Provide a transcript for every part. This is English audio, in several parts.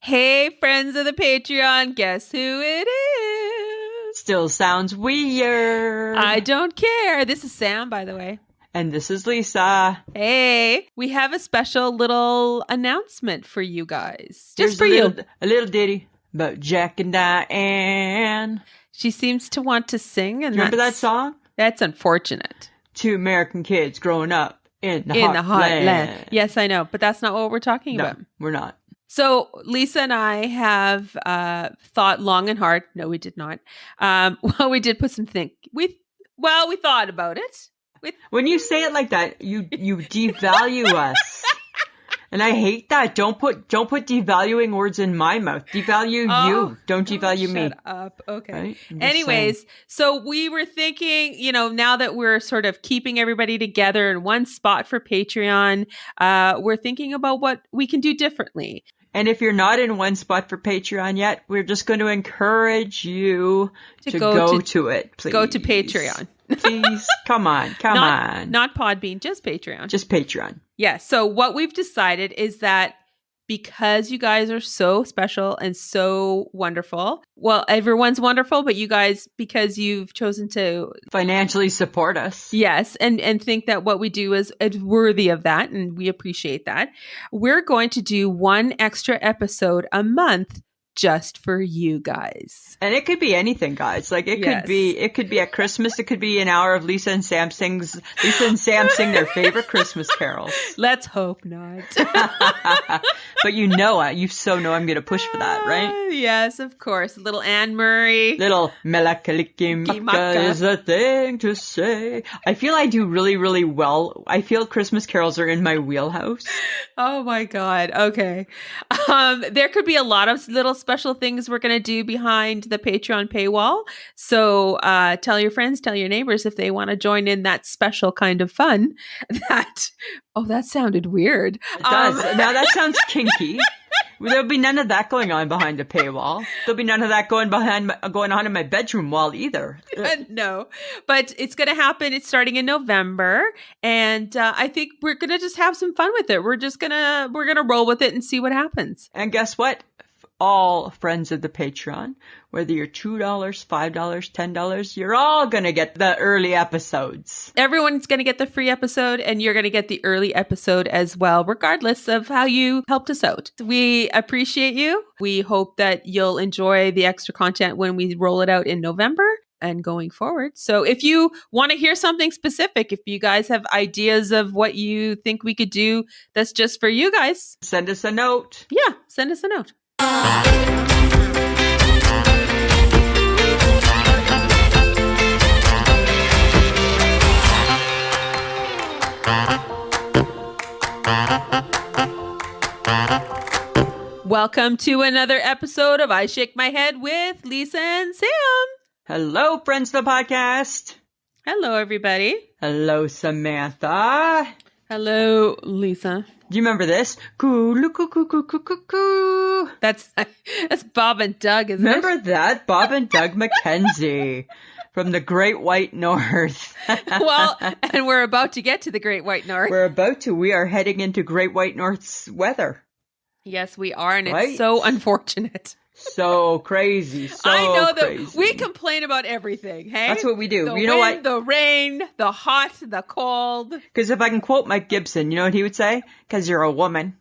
Hey, friends of the Patreon, guess who it is? Still sounds weird. I don't care. This is Sam, by the way. And this is Lisa. Hey, we have a special little announcement for you guys. Just Here's for you. A little ditty about Jack and Diane. She seems to want to sing. And Remember that song? That's unfortunate. Two American kids growing up in the heartland. Yes, I know. But that's not what we're talking about. No, we're not. So Lisa and I have thought long and hard. No, we did not. Well, we did put some we thought about it. When you say it like that, you devalue us. And I hate that. Don't put devaluing words in my mouth. Devalue you. Don't devalue me. Shut up. Okay. Right? Anyways, so we were thinking, now that we're sort of keeping everybody together in one spot for Patreon, we're thinking about what we can do differently. And if you're not in one spot for Patreon yet, we're just going to encourage you to go to it, please. Go to Patreon. Please, come on. Not Podbean, just Patreon. Just Patreon. Yeah, so what we've decided is that because you guys are so special and so wonderful, well, everyone's wonderful, but you guys, because you've chosen to financially support us. Yes, and think that what we do is worthy of that, and we appreciate that. We're going to do one extra episode a month just for you guys. And it could be anything, guys. Like it could be at Christmas. It could be an hour of Lisa and Sam sing their favorite Christmas carols. Let's hope not. But you so know I'm going to push for that, right? Yes, of course. Little Anne Murray. Little Melakalikimaka is a thing to say. I feel I do really, really well. I feel Christmas carols are in my wheelhouse. Oh my God. Okay. There could be a lot of little special things we're going to do behind the Patreon paywall. So tell your friends, tell your neighbors if they want to join in that special kind of fun. That sounded weird. It does. Now that sounds kinky. There'll be none of that going on behind the paywall. There'll be none of that going on in my bedroom wall either. No, but it's going to happen. It's starting in November, and I think we're going to just have some fun with it. We're gonna roll with it and see what happens. And guess what? All friends of the Patreon, whether you're $2, $5, $10, you're all going to get the early episodes. Everyone's going to get the free episode, and you're going to get the early episode as well, regardless of how you helped us out. We appreciate you. We hope that you'll enjoy the extra content when we roll it out in November and going forward. So if you want to hear something specific, if you guys have ideas of what you think we could do that's just for you guys, send us a note. Yeah, send us a note. Welcome to another episode of I Shake My Head with Lisa and Sam. Hello, friends of the podcast. Hello, everybody. Hello, Samantha. Hello, Lisa. Do you remember this? That's Bob and Doug, isn't it? Remember that? Bob and Doug McKenzie from the Great White North. Well, and we're about to get to the Great White North. We are heading into Great White North's weather. Yes, we are, and it's so unfortunate. So crazy. I know that we complain about everything, hey? That's what we do. The you know wind, what? The rain, the hot, the cold. Because if I can quote Mike Gibson, you know what he would say? Because you're a woman.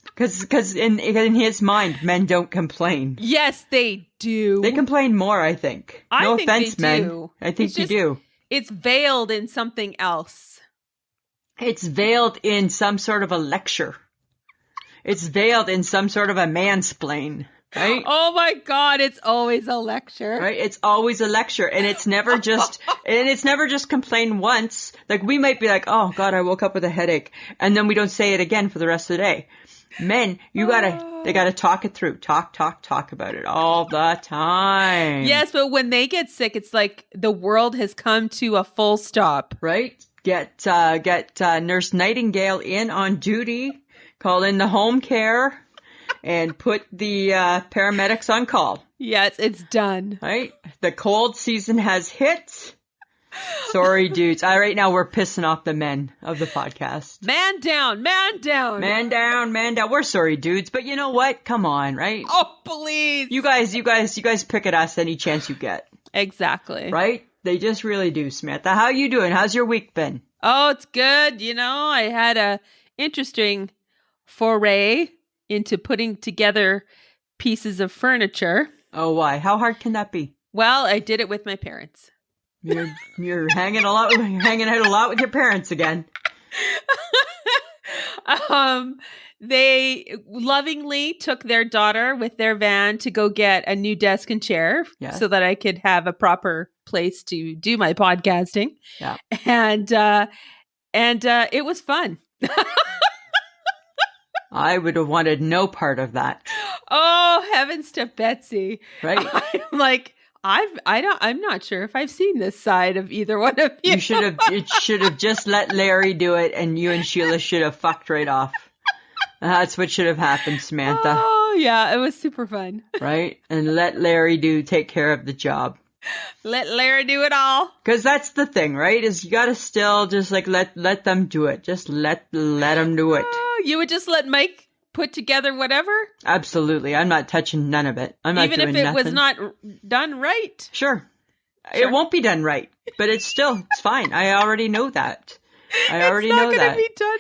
Because in his mind, men don't complain. Yes, they do. They complain more, I think. No offense, men. I think you do. It's veiled in something else. It's veiled in some sort of a lecture. It's veiled in some sort of a mansplain, right? Oh my God, it's always a lecture. Right? It's always a lecture, and it's never just complain once. Like we might be like, "Oh God, I woke up with a headache." And then we don't say it again for the rest of the day. Men, they gotta talk it through. Talk about it all the time. Yes, but when they get sick, it's like the world has come to a full stop. Right? Get Nurse Nightingale in on duty. Call in the home care and put the paramedics on call. Yes, it's done. Right? The cold season has hit. Sorry, dudes. Right now we're pissing off the men of the podcast. Man down, man down. Man down, man down. We're sorry, dudes. But you know what? Come on, right? Oh, please. You guys pick at us any chance you get. Exactly. Right? They just really do, Samantha. How you doing? How's your week been? Oh, it's good. I had a interesting foray into putting together pieces of furniture. Oh, why? How hard can that be? Well, I did it with my parents. You're hanging out a lot with your parents again. They lovingly took their daughter with their van to go get a new desk and chair so that I could have a proper place to do my podcasting. Yeah. And it was fun. I would have wanted no part of that. Oh, heavens to Betsy. Right. I'm like, I'm not sure if I've seen this side of either one of you. You should have just let Larry do it, and you and Sheila should have fucked right off. That's what should have happened, Samantha. Oh, yeah, it was super fun. Right? And let Larry take care of the job. Let Larry do it all. Because that's the thing, right? Is you gotta still just like let them do it. Just let them do it. Oh, you would just let Mike put together whatever? Absolutely. I'm not touching none of it. I'm not doing nothing. Even if it was not done right? Sure. It won't be done right, but it's fine. I already know that. I already know that. It's not going to be done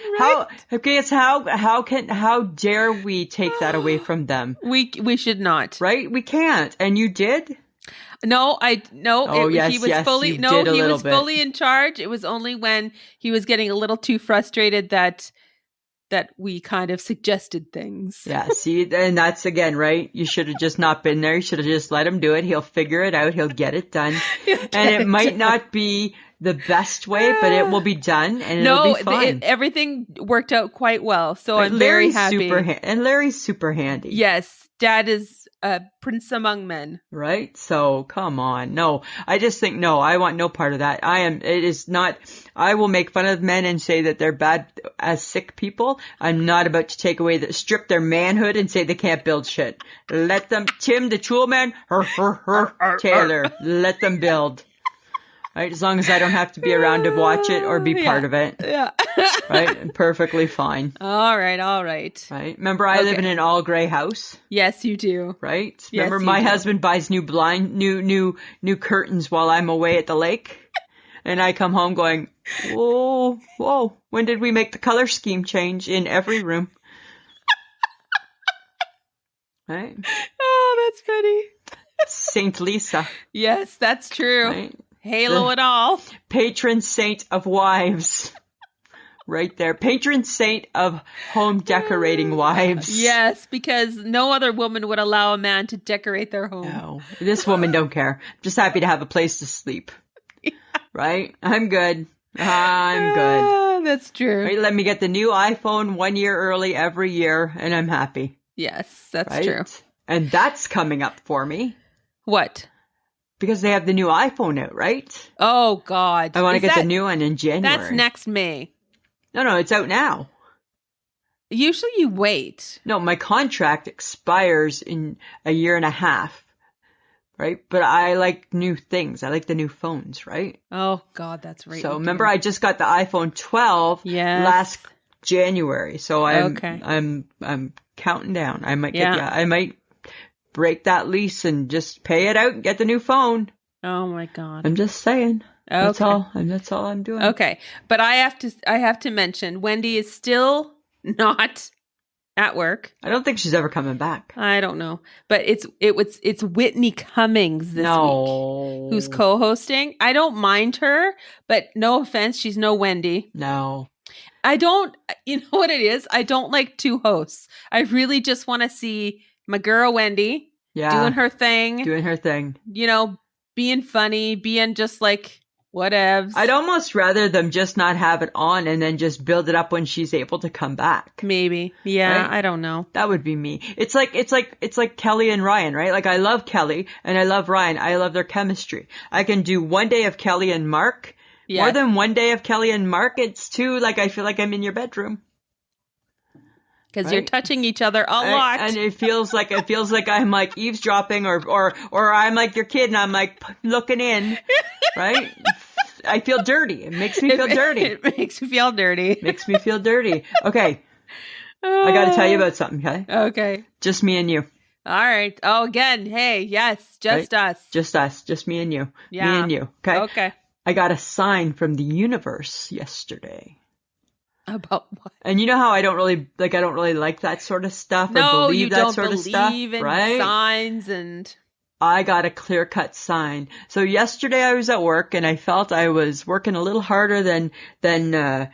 right. How dare we take that away from them? We should not. Right? We can't. And you did? No. Yes, he was fully in charge. It was only when he was getting a little too frustrated that we kind of suggested things. Yeah, see, and that's again, right? You should have just not been there. You should have just let him do it. He'll figure it out. He'll get it done. It might not be the best way, but it will be done, and it'll be fine. Everything worked out quite well, so I'm very happy. And Larry's super handy. Yes, Dad is a prince among men. Right? So, come on. No, I just think, no, I want no part of that. I will make fun of men and say that they're bad as sick people. I'm not about to strip their manhood and say they can't build shit. Let them, Tim the tool man, Taylor, let them build. Right? As long as I don't have to be around to watch it or be part of it. Yeah. Right? Perfectly fine. All right. Right? Remember, I live in an all gray house. Yes, you do. Right? Remember, my husband buys new curtains while I'm away at the lake. And I come home going, whoa, when did we make the color scheme change in every room? Right? Oh, that's funny. Saint Lisa. Yes, that's true. Right? Halo and all. Patron saint of wives. Right there. Patron saint of home decorating wives. Yes, because no other woman would allow a man to decorate their home. No, this woman don't care. Just happy to have a place to sleep. Yeah. Right? I'm good. That's true. Right? Let me get the new iPhone 1 year early every year, and I'm happy. Yes, that's true. And that's coming up for me. What? Because they have the new iPhone out, right? Oh, God. I want to get the new one in January. That's next May. No, it's out now. Usually you wait. No, my contract expires in a year and a half, right? But I like new things. I like the new phones, right? Oh, God, that's right. So remember, I just got the iPhone 12 last January. So I'm counting down. I might break that lease and just pay it out and get the new phone. Oh my God. I'm just saying. Okay. That's all I'm doing. Okay. But I have to mention Wendy is still not at work. I don't think she's ever coming back. I don't know. But it's Whitney Cummings this week who's co-hosting. I don't mind her, but no offense, she's no Wendy. No. I don't, you know what it is? I don't like two hosts. I really just want to see my girl Wendy doing her thing. You know, being funny, being just like whatevs. I'd almost rather them just not have it on and then just build it up when she's able to come back. Maybe. Yeah, right? I don't know. That would be me. It's like Kelly and Ryan, right? Like I love Kelly and I love Ryan. I love their chemistry. I can do one day of Kelly and Mark. Yes. More than one day of Kelly and Mark. It's two, like I feel like I'm in your bedroom. Because you're touching each other a lot. And it feels like I'm like eavesdropping or I'm like your kid and I'm like looking in, right? I feel dirty. It makes me feel dirty. It makes me feel dirty. Makes me feel dirty. Okay. I got to tell you about something, okay? Okay. Just me and you. All right. Oh, again. Hey, yes. Just Right? us. Just us. Just me and you. Yeah. Me and you. Okay? Okay. I got a sign from the universe yesterday. About what? And you know how I don't really like that sort of stuff or No, believe you that don't sort of stuff, believe in right? signs and... I got a clear-cut sign. So yesterday I was at work and I felt I was working a little harder than I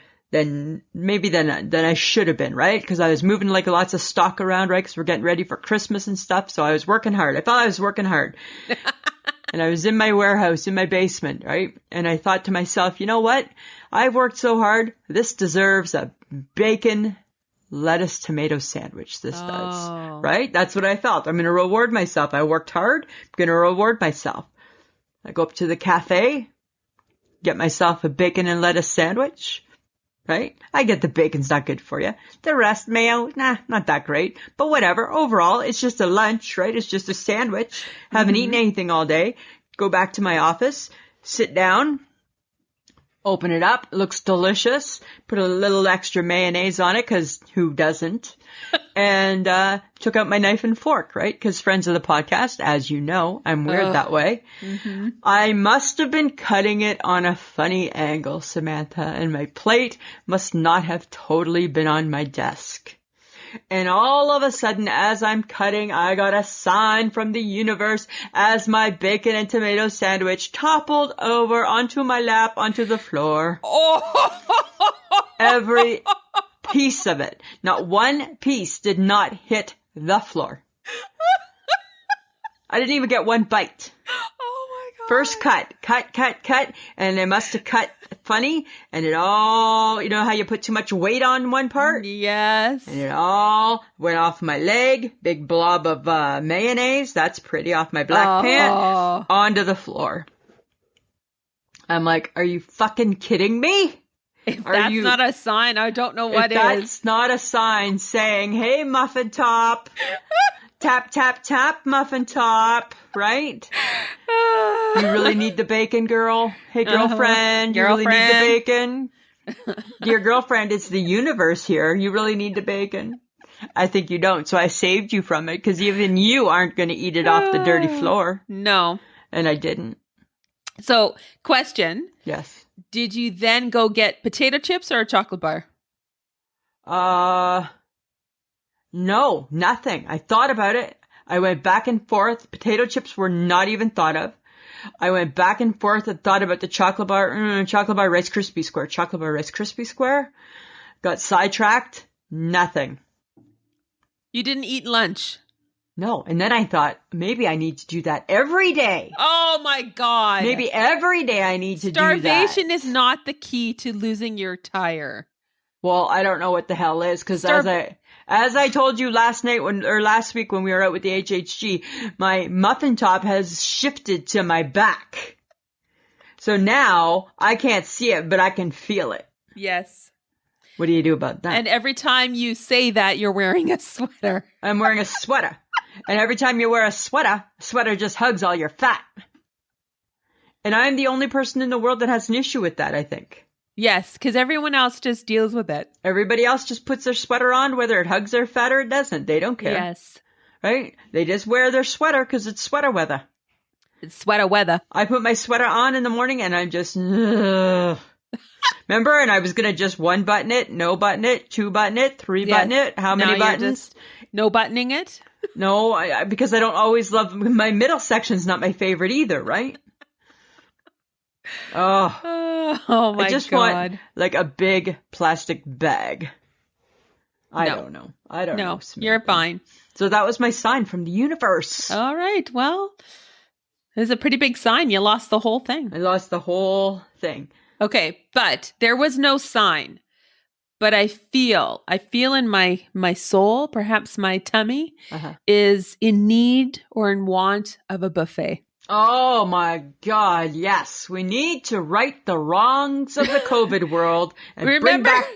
should have been, right? Because I was moving like lots of stock around, right? Because we're getting ready for Christmas and stuff. So I was working hard. I thought I was working hard. And I was in my warehouse, in my basement, right? And I thought to myself, you know what? I've worked so hard. This deserves a bacon, lettuce, tomato sandwich. This does, right? That's what I felt. I'm going to reward myself. I worked hard. I'm going to reward myself. I go up to the cafe, get myself a bacon and lettuce sandwich, right? I get the bacon's not good for you. The rest, mayo, not that great. But whatever. Overall, it's just a lunch, right? It's just a sandwich. Haven't eaten anything all day. Go back to my office, sit down, open it up. It looks delicious. Put a little extra mayonnaise on it, because who doesn't? And took out my knife and fork, right? Because friends of the podcast, as you know, I'm weird that way. Mm-hmm. I must have been cutting it on a funny angle, Samantha, and my plate must not have totally been on my desk. And all of a sudden, as I'm cutting, I got a sign from the universe as my bacon and tomato sandwich toppled over onto my lap, onto the floor. Every piece of it. Not one piece did not hit the floor. I didn't even get one bite. Oh my God. First cut, and they must have cut funny, and it all, you know how you put too much weight on one part? Yes. And it all went off my leg, big blob of mayonnaise, that's pretty, off my black pant, onto the floor. I'm like, are you fucking kidding me? If that's not a sign, I don't know what is. That's not a sign saying, hey, muffin top, tap, tap, tap, muffin top, right? You really need the bacon, girl? Hey, girlfriend, you really need the bacon? Dear girlfriend, it's the universe here. You really need the bacon? I think you don't, so I saved you from it, because even you aren't going to eat it off the dirty floor. No. And I didn't. So, question. Yes. Did you then go get potato chips or a chocolate bar? No, nothing. I thought about it. I went back and forth. Potato chips were not even thought of. I went back and forth and thought about the chocolate bar, Rice Krispie Square, chocolate bar, Rice Krispie Square. Got sidetracked. Nothing. You didn't eat lunch? No. And then I thought, maybe I need to do that every day. Oh my God. Maybe every day I need to do that. Starvation is not the key to losing your tire. Well, I don't know what the hell is, because as I told you last week when we were out with the HHG, my muffin top has shifted to my back. So now I can't see it, but I can feel it. Yes. What do you do about that? And every time you say that, you're wearing a sweater. I'm wearing a sweater. And every time you wear a sweater just hugs all your fat. And I'm the only person in the world that has an issue with that, I think. Yes, because everyone else just deals with it. Everybody else just puts their sweater on, whether it hugs their fat or it doesn't. They don't care. Yes. Right? They just wear their sweater because it's sweater weather. It's sweater weather. I put my sweater on in the morning and I'm just... Remember? And I was going to just one button it, no button it, two button it, three button it. How many buttons? No buttoning it? No, because I don't always love... My middle section's not my favorite either, right? Oh my God. I just want like a big plastic bag. I don't know. No, you're fine. So that was my sign from the universe. All right. Well, it was a pretty big sign. You lost the whole thing. I lost the whole thing. Okay. But there was no sign. But I feel in my soul, perhaps my tummy, is in need or in want of a buffet. Oh my God, yes. We need to right the wrongs of the COVID world and bring back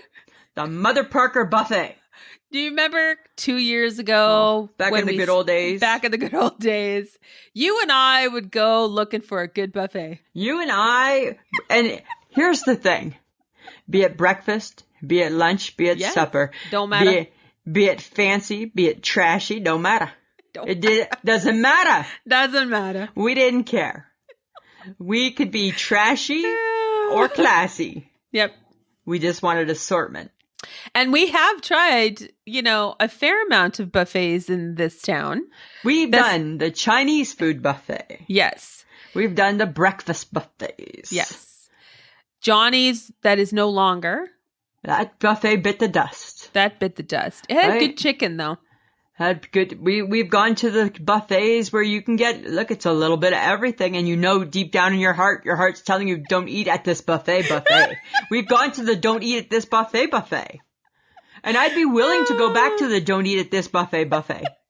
the Mother Parker buffet. Do you remember 2 years ago? Back in the good old days. Back in the good old days. You and I would go looking for a good buffet. You and I, and here's the thing. Be it breakfast, be it lunch, be it supper. Don't matter. Be it fancy, be it trashy, don't matter. Doesn't matter. Doesn't matter. We didn't care. We could be trashy or classy. Yep. We just wanted assortment. And we have tried, a fair amount of buffets in this town. We've done the Chinese food buffet. Yes. We've done the breakfast buffets. Yes. Johnny's, that is no longer. That buffet bit the dust. That bit the dust. It had good chicken, though. Had good. We've gone to the buffets where you can get, look, it's a little bit of everything, and deep down in your heart's telling you don't eat at this buffet. We've gone to the don't eat at this buffet. And I'd be willing to go back to the don't eat at this buffet.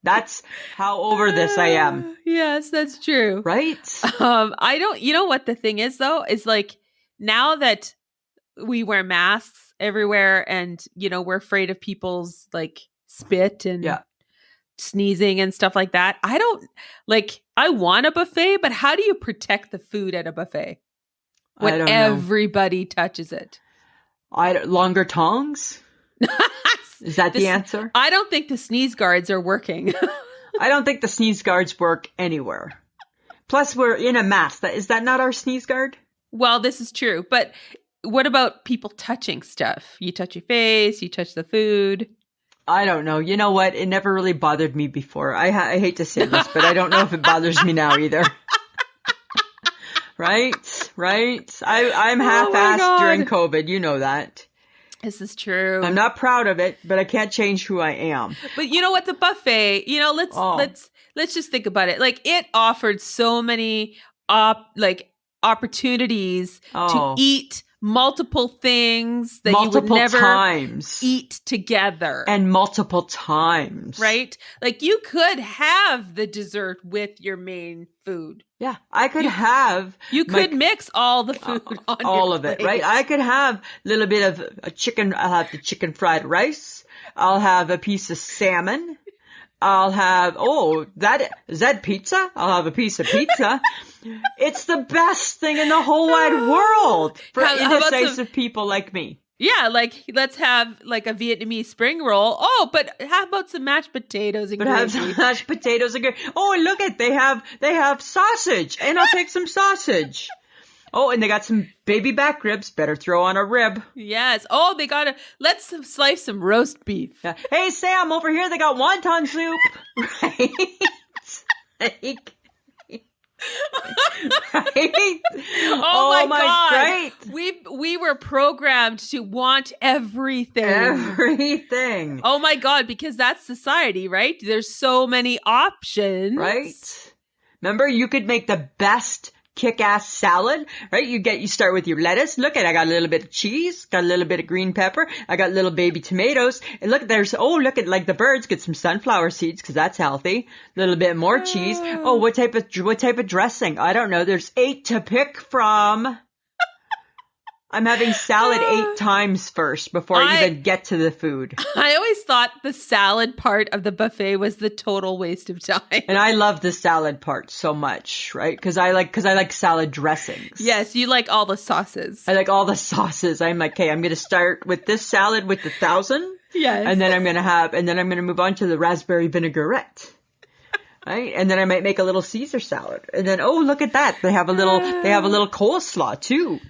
That's how over this I am. Yes, that's true. Right? I don't, what the thing is though, is like now that we wear masks everywhere and, we're afraid of people's like spit and sneezing and stuff like that. I want a buffet, but how do you protect the food at a buffet when I don't know. Everybody touches it? Longer tongs? Is that the answer? I don't think the sneeze guards are working. I don't think the sneeze guards work anywhere. Plus, we're in a mask. Is that not our sneeze guard? Well, this is true. But what about people touching stuff? You touch your face, you touch the food. I don't know. You know what? It never really bothered me before. I hate to say this, but I don't know if it bothers me now either. Right? I'm half-assed during COVID. You know that. This is true. I'm not proud of it, but I can't change who I am. But you know what? The buffet, let's just think about it. Like it offered so many opportunities to eat multiple things that you would never eat together. And multiple times. Right? Like you could have the dessert with your main food. Yeah, I could have. You could mix all the food on all your of it, plate. right? I could have a little bit of a chicken. I'll have the chicken fried rice. I'll have a piece of salmon. I'll have, is that pizza? I'll have a piece of pizza. It's the best thing in the whole wide world for indecisive people like me. Yeah, let's have a Vietnamese spring roll. Oh, but how about some mashed potatoes and gravy? Have some mashed potatoes and gravy. Oh, and look they have sausage, and I'll take some sausage. Oh, and they got some baby back ribs. Better throw on a rib. Yes. Oh, let's slice some roast beef. Yeah. Hey, Sam, over here they got wonton soup. Right? Right? Oh my God. Right? We were programmed to want everything. Everything. Oh my God, because that's society, right? There's so many options. Right? Remember, you could make the best kick-ass salad, right? You start with your lettuce. I got a little bit of cheese, got a little bit of green pepper, I got little baby tomatoes, and look at like the birds, get some sunflower seeds because that's healthy. A little bit more cheese. Oh, what type of dressing? I don't know. There's 8 to pick from. I'm having salad 8 times first before I even get to the food. I always thought the salad part of the buffet was the total waste of time. And I love the salad part so much, right? Because I like salad dressings. Yes, you like all the sauces. I like all the sauces. I'm like, okay, I'm going to start with this salad with the 1,000. Yes. And then I'm going to move on to the raspberry vinaigrette. Right? And then I might make a little Caesar salad. And then, look at that. They have a little coleslaw too.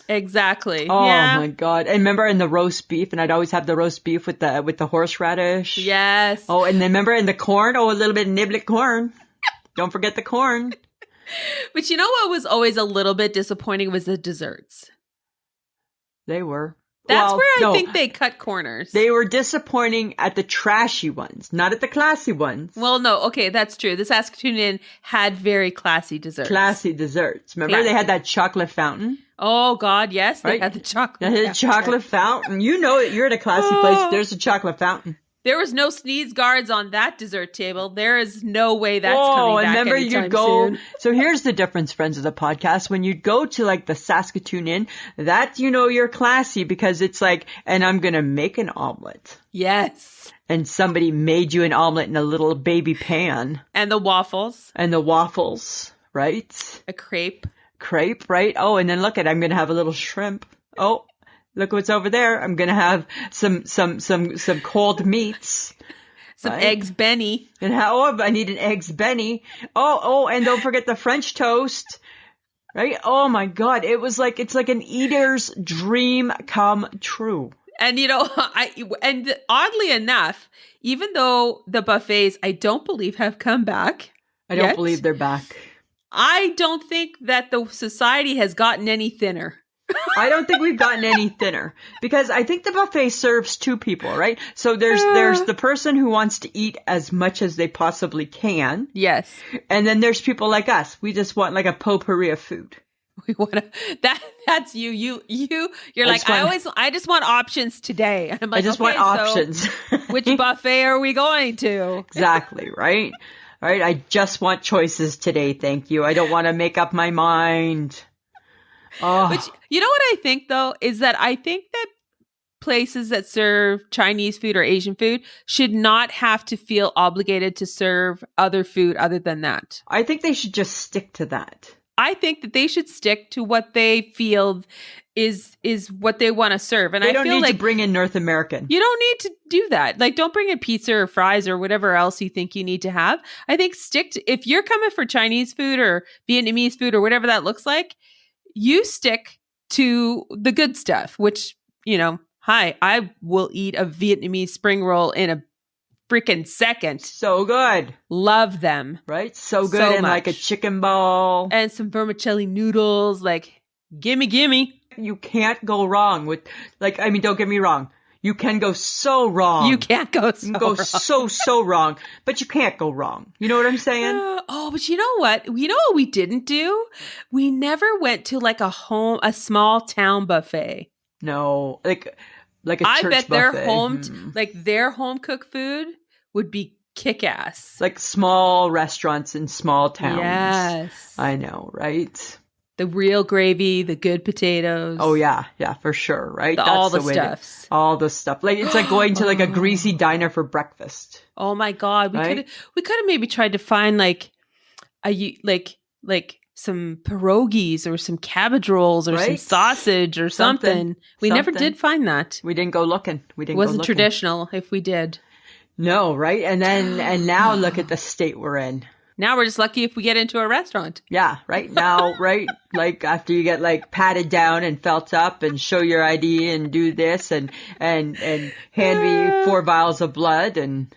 Exactly. Oh yeah. my God. And remember in the roast beef, and I'd always have the roast beef with the horseradish. Yes. Oh, and then remember in the corn, a little bit of niblet corn. Don't forget the corn. But you know what was always a little bit disappointing was the desserts. They were. That's where I think they cut corners. They were disappointing at the trashy ones, not at the classy ones. Well, no. Okay, that's true. The Saskatoon had very classy desserts. Classy desserts. Remember they had that chocolate fountain? Oh, God, yes. They had the chocolate fountain. They had a chocolate fountain. You know it. You're at a classy place. There's a chocolate fountain. There was no sneeze guards on that dessert table. There is no way that's coming back and remember anytime soon. So here's the difference, friends of the podcast. When you go to like the Saskatoon Inn, that you're classy because it's like, and I'm going to make an omelet. Yes. and somebody made you an omelet in a little baby pan. And the waffles. And the waffles, right? A crepe. Crepe, right? Oh, and then look I'm going to have a little shrimp. Oh, look what's over there. I'm going to have some cold meats. Some eggs Benny. And I need an eggs Benny. Oh, and don't forget the French toast. Right? Oh my God. It's like an eater's dream come true. And and oddly enough, even though the buffets I don't believe have come back. I don't believe they're back. I don't think that the society has gotten any thinner. I don't think we've gotten any thinner because I think the buffet serves two people, right? So there's the person who wants to eat as much as they possibly can. Yes. And then there's people like us. We just want like a potpourri of food. We want to, that's you. You're like, I just want options today. I'm like, I just want options. So which buffet are we going to? Exactly. Right. All right. I just want choices today. Thank you. I don't want to make up my mind. Oh. But you know what I think though, is that I think that places that serve Chinese food or Asian food should not have to feel obligated to serve other food other than that. I think they should just stick to that. I think that they should stick to what they feel is what they want to serve. And they I don't feel need like to bring in North American. You don't need to do that. Like, don't bring in pizza or fries or whatever else you think you need to have. I think if you're coming for Chinese food or Vietnamese food or whatever that looks like, you stick to the good stuff, which, I will eat a Vietnamese spring roll in a freaking second. So good. Love them. Right? So good. So and much. Like a chicken ball. And some vermicelli noodles. Like, gimme. You can't go wrong with, don't get me wrong. You can go so wrong. You can't go so You can go wrong. so wrong. But you can't go wrong. You know what I'm saying? But you know what? You know what we didn't do? We never went to like a small town buffet. No. Like a church buffet. I bet their home cooked food would be kick-ass. Like small restaurants in small towns. Yes. I know, right? The real gravy, the good potatoes. Oh, yeah. Yeah, for sure, right? All the stuffs. All the stuff. Like, it's like going to like a greasy diner for breakfast. Oh, my God. We could have maybe tried to find like some pierogies or some cabbage rolls or some sausage or something. We never did find that. We didn't go looking. It wasn't traditional if we did. No, right? And now look at the state we're in. Now we're just lucky if we get into a restaurant. Yeah, right now, right? Like after you get like patted down and felt up and show your ID and do this and hand me 4 vials of blood and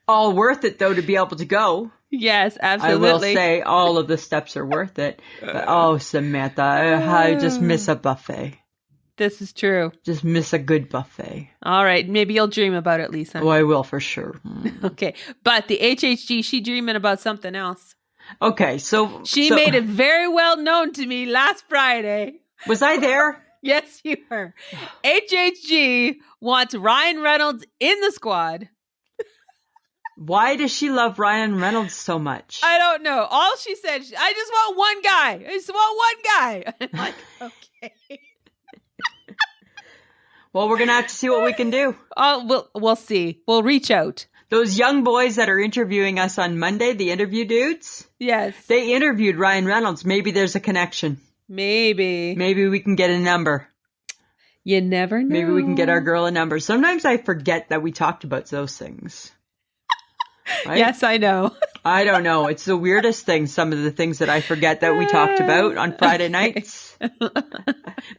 all worth it though to be able to go. Yes, absolutely. I will say all of the steps are worth it. But, Samantha, I just miss a buffet. This is true. Just miss a good buffet. All right. Maybe you'll dream about it, Lisa. Oh, I will for sure. Okay. But the HHG, she dreaming about something else. Okay. So she made it very well known to me last Friday. Was I there? Yes, you were. HHG wants Ryan Reynolds in the squad. Why does she love Ryan Reynolds so much? I don't know. All she said, I just want one guy. I just want one guy. I'm like, okay. Well, we're going to have to see what we can do. Oh, we'll see. We'll reach out. Those young boys that are interviewing us on Monday, the interview dudes. Yes. They interviewed Ryan Reynolds. Maybe there's a connection. Maybe we can get a number. You never know. Maybe we can get our girl a number. Sometimes I forget that we talked about those things. Right? Yes, I know. I don't know. It's the weirdest thing, some of the things that I forget that we talked about on Friday nights.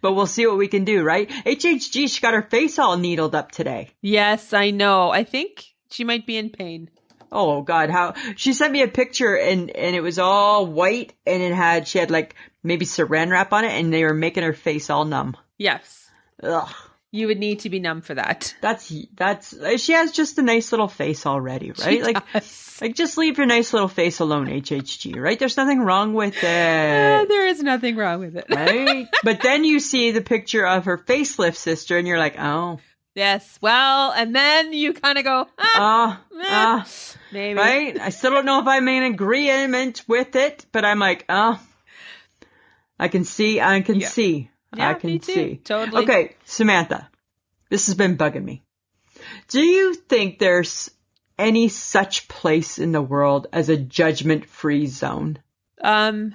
But we'll see what we can do, right? HHG, she got her face all needled up today. Yes, I know. I think she might be in pain. Oh, God. How she sent me a picture and it was all white and she had like maybe saran wrap on it and they were making her face all numb. Yes. Ugh. You would need to be numb for that. That's she has just a nice little face already, right? Like just leave your nice little face alone, HHG, right? There's nothing wrong with it. There is nothing wrong with it. Right? But then you see the picture of her facelift sister and you're like, oh. Yes. Well, and then you kind of go, maybe. Right? I still don't know if I'm in agreement with it, but I'm like, I can see. Yeah, I can me too. see. Totally. Okay, Samantha, this has been bugging me. Do you think there's any such place in the world as a judgment-free zone? Do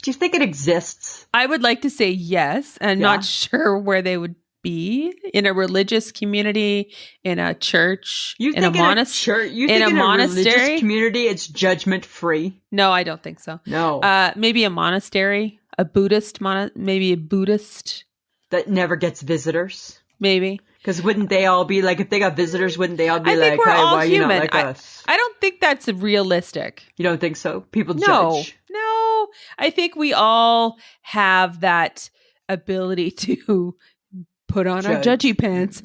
you think it exists? I would like to say yes. I'm not sure where they would be. In a religious community, in a church, in a monastery. You think in a religious community it's judgment-free? No, I don't think so. No. Maybe a monastery, a Buddhist, maybe a Buddhist. That never gets visitors? Maybe. Because wouldn't they all be like, if they got visitors, wouldn't they all be like, we're all why human. are you not like us? I don't think that's realistic. You don't think so? People judge? No. I think we all have that ability to put on our judgy pants.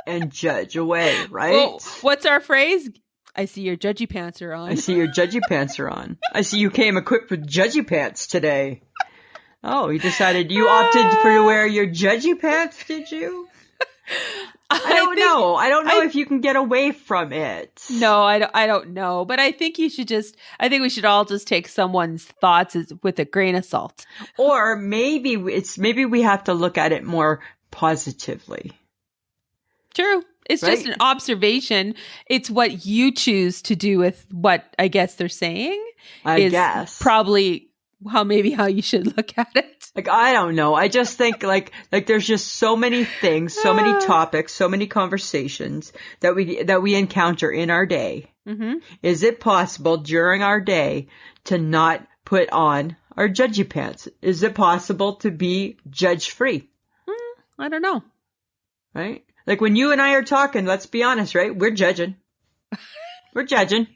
And judge away, right? Well, what's our phrase? I see your judgy pants are on. I see your judgy pants are on. I see you came equipped with judgy pants today. Oh, you decided you opted to wear your judgy pants, did you? I don't know. I don't know if you can get away from it. No, I don't know. But I think we should all just take someone's thoughts with a grain of salt. Or maybe we have to look at it more positively. True. It's just an observation. It's what you choose to do with what I guess they're saying. I guess. Probably how you should look at it. Like, I don't know. I just think like there's just so many things, so many topics, so many conversations that we encounter in our day. Mm-hmm. Is it possible during our day to not put on our judgy pants? Is it possible to be judge free? I don't know. Right? Like when you and I are talking, let's be honest, right? We're judging. We're judging.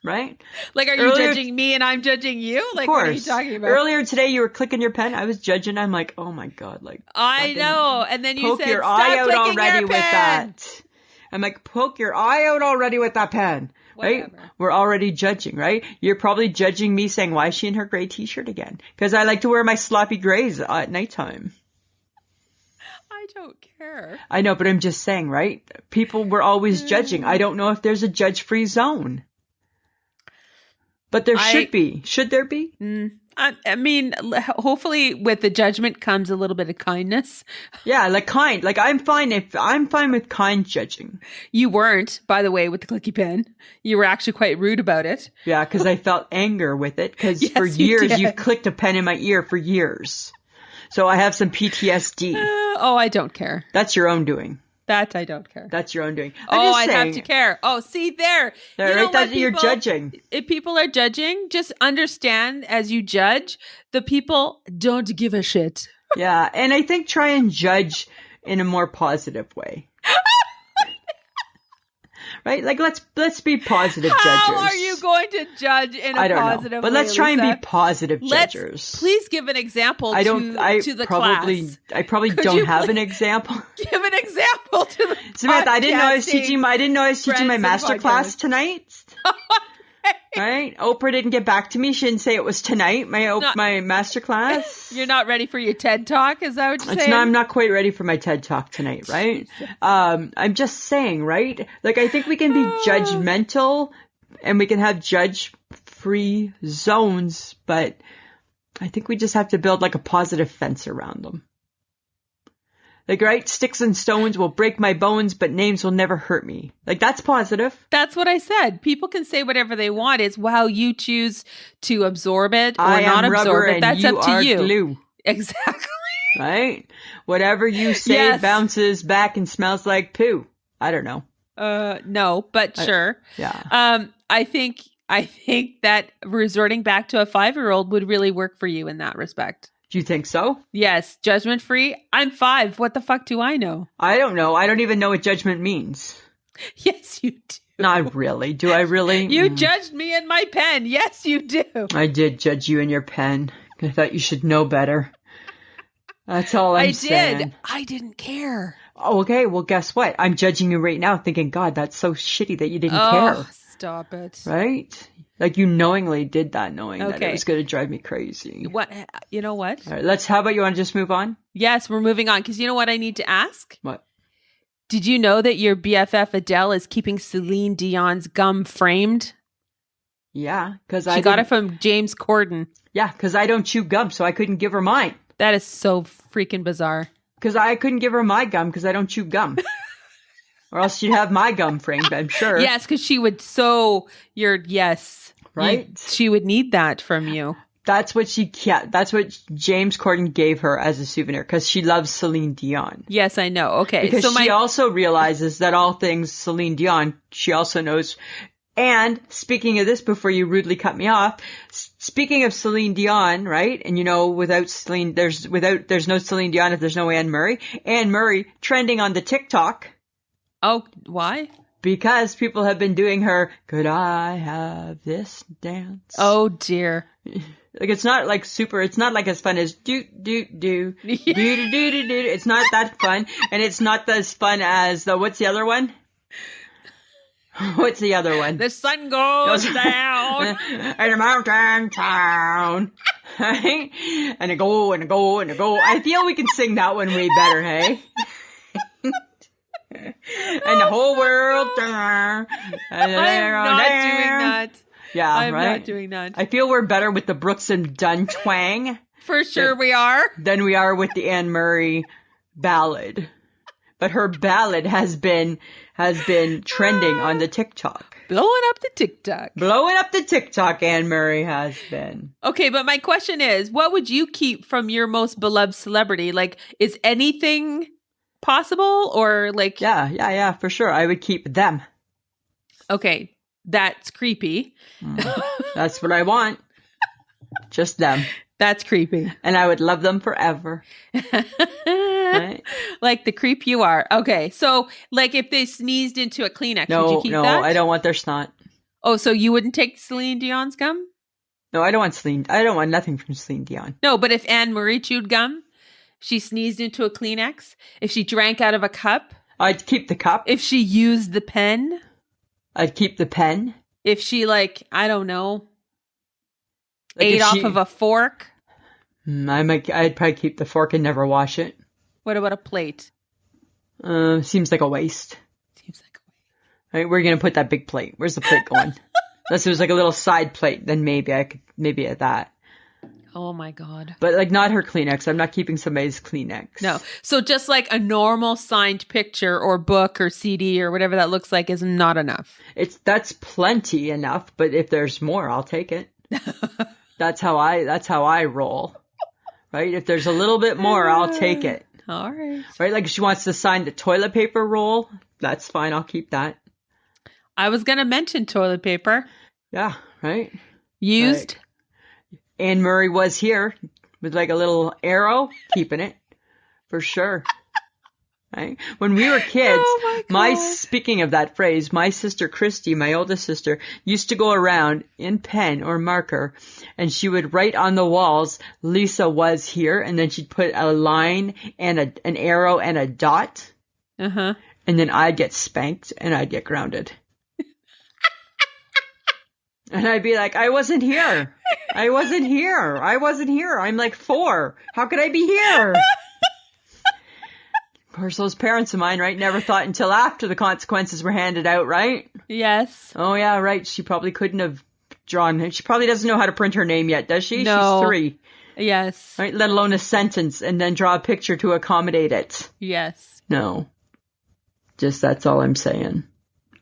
Right? Like, are you judging me and I'm judging you? Like, what are you talking about? Earlier today, you were clicking your pen. I was judging. I'm like, oh my God. Like, I know. And then you said, your stop eye out clicking already your with pen. that. I'm like, poke your eye out already with that pen. Right? Whatever. We're already judging, right? You're probably judging me saying, why is she in her gray t-shirt again? Because I like to wear my sloppy grays at nighttime. I don't care. I know, but I'm just saying, right? People were always judging. I don't know if there's a judge-free zone. But there should be. Should there be? I mean, hopefully with the judgment comes a little bit of kindness. Yeah, like kind. Like I'm fine with kind judging. You weren't, by the way, with the clicky pen. You were actually quite rude about it. Yeah, because I felt anger with it. Because yes, for years you've clicked a pen in my ear for years. So I have some PTSD. Oh, I don't care. That's your own doing. That I don't care. That's your own doing. I have to care. Oh, see there. Right, that you're judging. If people are judging, just understand as you judge, the people don't give a shit. Yeah, and I think try and judge in a more positive way. Right? Like let's be positive judges. How are you going to judge in a positive way? But let's try and be positive judgers. Please give an example to the class. I probably don't have an example. Give an example to the Samantha, I didn't know I was teaching my master class tonight. Right? Oprah didn't get back to me. She didn't say it was tonight, my master class. You're not ready for your TED Talk? Is that what you're saying? No, I'm not quite ready for my TED Talk tonight, right? I'm just saying, right? Like, I think we can be judgmental and we can have judge-free zones, but I think we just have to build like a positive fence around them. Like, right? Sticks and stones will break my bones, but names will never hurt me. Like, that's positive. That's what I said. People can say whatever they want. It's how you choose to absorb it or not absorb it. That's up to you. Glue. Exactly. Right? Whatever you say bounces back and smells like poo. I don't know. No, but sure. Yeah. I think that resorting back to a 5-year-old would really work for you in that respect. Do you think so? Yes. Judgment free. I'm 5. What the fuck do I know? I don't know. I don't even know what judgment means. Yes, you do. Not really. Do I really? You judged me in my pen. Yes, you do. I did judge you in your pen. I thought you should know better. That's all I'm saying. I didn't care. Oh, okay. Well, guess what? I'm judging you right now thinking, God, that's so shitty that you didn't care. Stop it. Right? Like you knowingly did that knowing that it was going to drive me crazy. What? You know what? All right, how about you want to just move on? Yes, we're moving on. Because you know what I need to ask? What? Did you know that your BFF Adele is keeping Céline Dion's gum framed? Yeah, because she got it from James Corden. Yeah, because I don't chew gum, so I couldn't give her mine. That is so freaking bizarre. Because I couldn't give her my gum because I don't chew gum. Or else she'd have my gum framed, I'm sure. Yes, because she would Right? She would need that from you. That's what that's what James Corden gave her as a souvenir because she loves Celine Dion. Yes, I know. Okay. Because she also realizes that all things Celine Dion, she also knows. And speaking of this, before you rudely cut me off, speaking of Celine Dion, right? And without Celine, there's no Celine Dion if there's no Anne Murray. Anne Murray trending on the TikTok. Oh, why? Because people have been doing her, could I have this dance? Oh dear. Like it's not like as fun as do. It's not that fun. And it's not as fun as what's the other one? What's the other one? The sun goes down. In a mountain town. Right? And a go, and a go, and a go. I feel we can sing that one way better, hey? And the whole world. I'm not doing that. Yeah, I'm right? not doing that. I feel we're better with the Brooks and Dunn twang. For sure we are. Than we are with the Anne Murray ballad. But her ballad has been trending on the TikTok. Blowing up the TikTok. Blowing up the TikTok, Anne Murray has been. Okay, but my question is, what would you keep from your most beloved celebrity? Like, is anything possible or like... Yeah, for sure. I would keep them. Okay, that's creepy. That's what I want. Just them. That's creepy. And I would love them forever. Right? Like the creep you are. Okay, so like if they sneezed into a Kleenex, would you keep that? No, I don't want their snot. Oh, so you wouldn't take Celine Dion's gum? No, I don't want Celine. I don't want nothing from Celine Dion. No, but if Anne Marie chewed gum, she sneezed into a Kleenex, if she drank out of a cup, I'd keep the cup. if she used the pen, I'd keep the pen. if she I don't know, Like ate off of a fork. I'd probably keep the fork and never wash it. What about a plate? Seems like a waste. Seems like a waste. Right, where are you going to put that big plate? Where's the plate going? Unless it was like a little side plate, then maybe at that. Oh my God. But not her Kleenex. I'm not keeping somebody's Kleenex. No. So just like a normal signed picture or book or CD or whatever that looks like is not enough. That's plenty enough, but if there's more, I'll take it. That's how I roll. Right? If there's a little bit more, I'll take it. All right. Right? Like if she wants to sign the toilet paper roll, that's fine. I'll keep that. I was going to mention toilet paper. Yeah, right? Used. Right. Anne Murray was here with like a little arrow, keeping it for sure. Right? When we were kids, speaking of that phrase, my sister Christy, my oldest sister, used to go around in pen or marker and she would write on the walls, Lisa was here. And then she'd put a line and an arrow and a dot. Uh-huh. And then I'd get spanked and I'd get grounded. And I'd be like, I wasn't here. I'm like 4. How could I be here? Of course, those parents of mine, right, never thought until after the consequences were handed out, right? Yes. Oh, yeah, right. She probably couldn't have drawn. She probably doesn't know how to print her name yet, does she? No. She's 3. Yes. Right, let alone a sentence and then draw a picture to accommodate it. Yes. No. Just that's all I'm saying.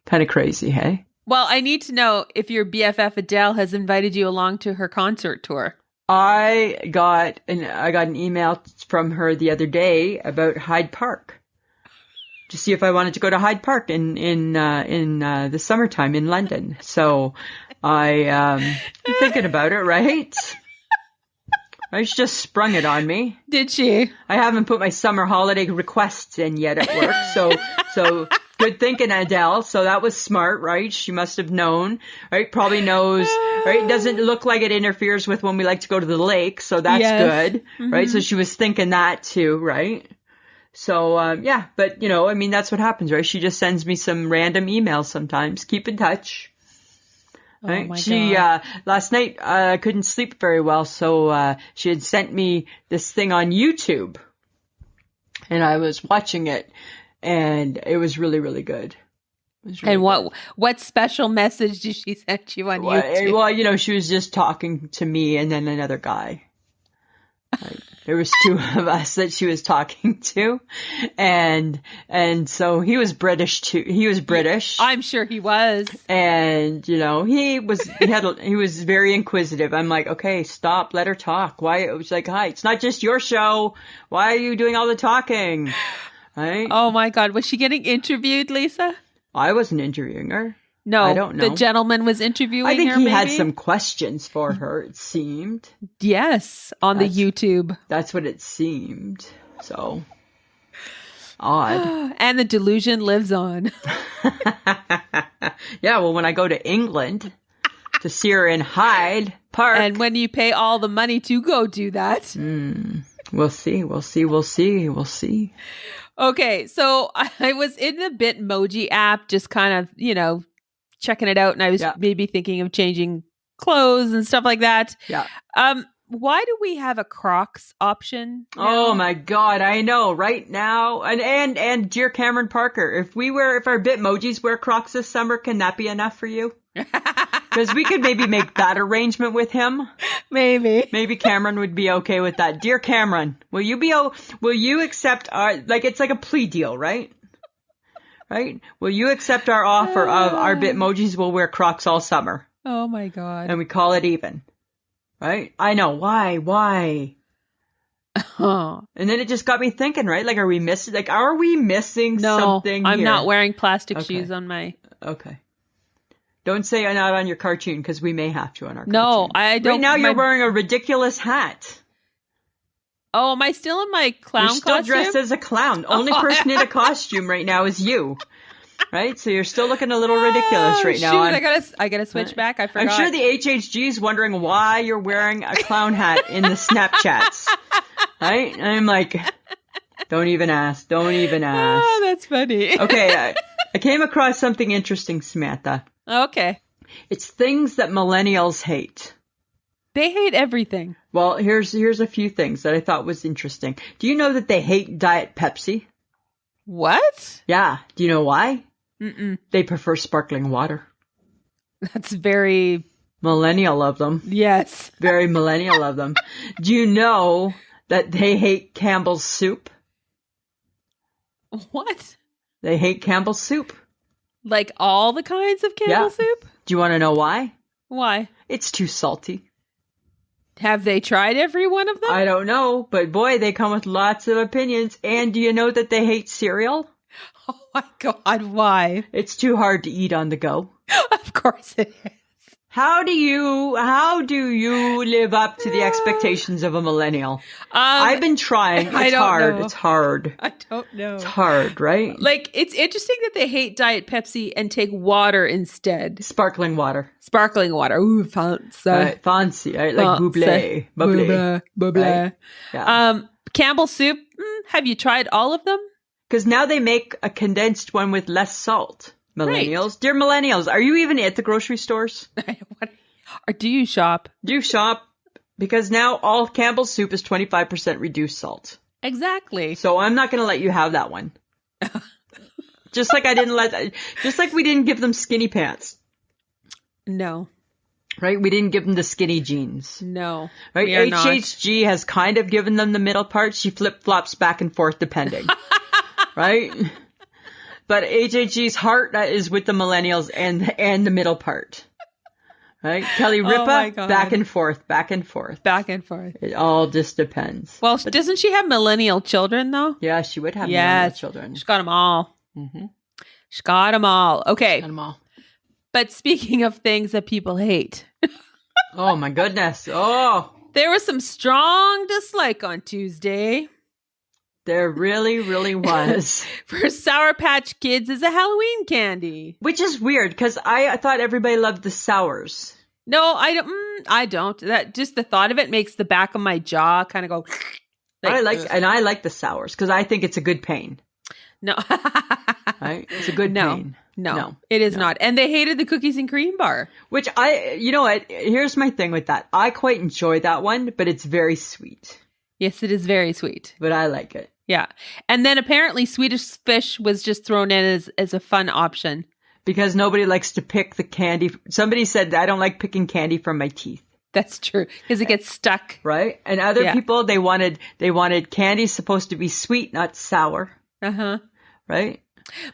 Kind of crazy, hey? Well, I need to know if your BFF Adele has invited you along to her concert tour. I got an email from her the other day about Hyde Park to see if I wanted to go to Hyde Park in the summertime in London. So I'm thinking about it, right? Right, she just sprung it on me. Did she? I haven't put my summer holiday requests in yet at work, so good thinking, Adele. So that was smart, right? She must have known, right? Probably knows, right? It doesn't look like it interferes with when we like to go to the lake, so that's good, right? So she was thinking that too, right? So, yeah, but I mean, that's what happens, right? She just sends me some random emails sometimes. Keep in touch. Right? Oh my She, God. last night, couldn't sleep very well, so, she had sent me this thing on YouTube. And I was watching it, and it was really, really good. And what special message did she send you on YouTube? Well, she was just talking to me and then another guy. Right? There was two of us that she was talking to, and so he was British too. He was British. I'm sure he was. And he was very inquisitive. I'm like, okay, stop, let her talk. Why? It was like, hi, it's not just your show. Why are you doing all the talking? Right? Oh my God, was she getting interviewed, Lisa? I wasn't interviewing her. No, I don't know. The gentleman was interviewing her. I think he had maybe? some questions for her, it seemed. Yes, on the YouTube. That's what it seemed. So, odd. And the delusion lives on. Yeah, well, when I go to England to see her in Hyde Park. And when you pay all the money to go do that. We'll see. Okay, so I was in the Bitmoji app, just kind of, checking it out, and I was maybe thinking of changing clothes and stuff like that. Yeah. Why do we have a Crocs option now? Oh my God, I know right now. And dear Cameron Parker, if our Bitmojis wear Crocs this summer, can that be enough for you? Because we could maybe make that arrangement with him. Maybe Cameron would be okay with that. Dear Cameron, will you accept it's like a plea deal, right? Right? Will you accept our offer of our Bitmojis will wear Crocs all summer? Oh my God. And we call it even. Right? I know. Why? Oh. And then it just got me thinking, right? Like, are we missing something No, I'm here? not wearing plastic shoes on my... Okay. Don't say I'm not on your cartoon, because we may have to on our cartoon. No, I don't. Right now you're wearing a ridiculous hat. Oh, am I still in my clown costume? You're still dressed as a clown. Only person in a costume right now is you. Right? So you're still looking a little ridiculous right now. Shoot, I gotta switch back. I forgot. I'm sure the HHG is wondering why you're wearing a clown hat in the Snapchats. Right? And I'm like, don't even ask. Oh, that's funny. Okay, I came across something interesting, Samantha. Okay. It's things that millennials hate. They hate everything. Well, here's a few things that I thought was interesting. Do you know that they hate Diet Pepsi? What? Yeah. Do you know why? Mm-mm. They prefer sparkling water. That's very... millennial of them. Yes. Very millennial of them. Do you know that they hate Campbell's soup? What? They hate Campbell's soup. Like all the kinds of Campbell soup? Do you want to know why? Why? It's too salty. Have they tried every one of them? I don't know, but boy, they come with lots of opinions. And do you know that they hate cereal? Oh my God, why? It's too hard to eat on the go. Of course it is. How do you live up to the expectations of a millennial? I've been trying. It's hard. Know. It's hard. I don't know. It's hard, right? Like, it's interesting that they hate Diet Pepsi and take water instead. Sparkling water. Ooh, fancy. Fancy. I like bubbly. Bubbly. Right? Yeah. Campbell soup. Have you tried all of them? Because now they make a condensed one with less salt. Millennials. Right. Dear millennials, are you even at the grocery stores? Or do you shop? Do you shop? Because now all Campbell's soup is 25% reduced salt. Exactly. So I'm not going to let you have that one. Just like we didn't give them skinny pants. No. Right? We didn't give them the skinny jeans. No. Right? HHG has kind of given them the middle part. She flip-flops back and forth depending. Right? But HHG's heart is with the millennials and the middle part. Right? Kelly Ripa, back and forth. Back and forth. It all just depends. Well, doesn't she have millennial children, though? Yeah, she would have millennial children. She's got them all. Mm-hmm. She's got them all. Okay. Got them all. But speaking of things that people hate. Oh, my goodness. Oh. There was some strong dislike on Tuesday. There really, really was. For Sour Patch Kids as a Halloween candy. Which is weird, because I thought everybody loved the sours. No, I don't. That just the thought of it makes the back of my jaw kind of go. I like the sours, because I think it's a good pain. No. Right? It's a good pain. No, it is not. And they hated the cookies and cream bar. Which here's my thing with that. I quite enjoy that one, but it's very sweet. Yes, it is very sweet. But I like it. Yeah. And then apparently Swedish Fish was just thrown in as a fun option. Because nobody likes to pick the candy. Somebody said, I don't like picking candy from my teeth. That's true. Because it gets stuck. Right? And other Yeah. people, they wanted candy supposed to be sweet, not sour. Uh-huh. Right?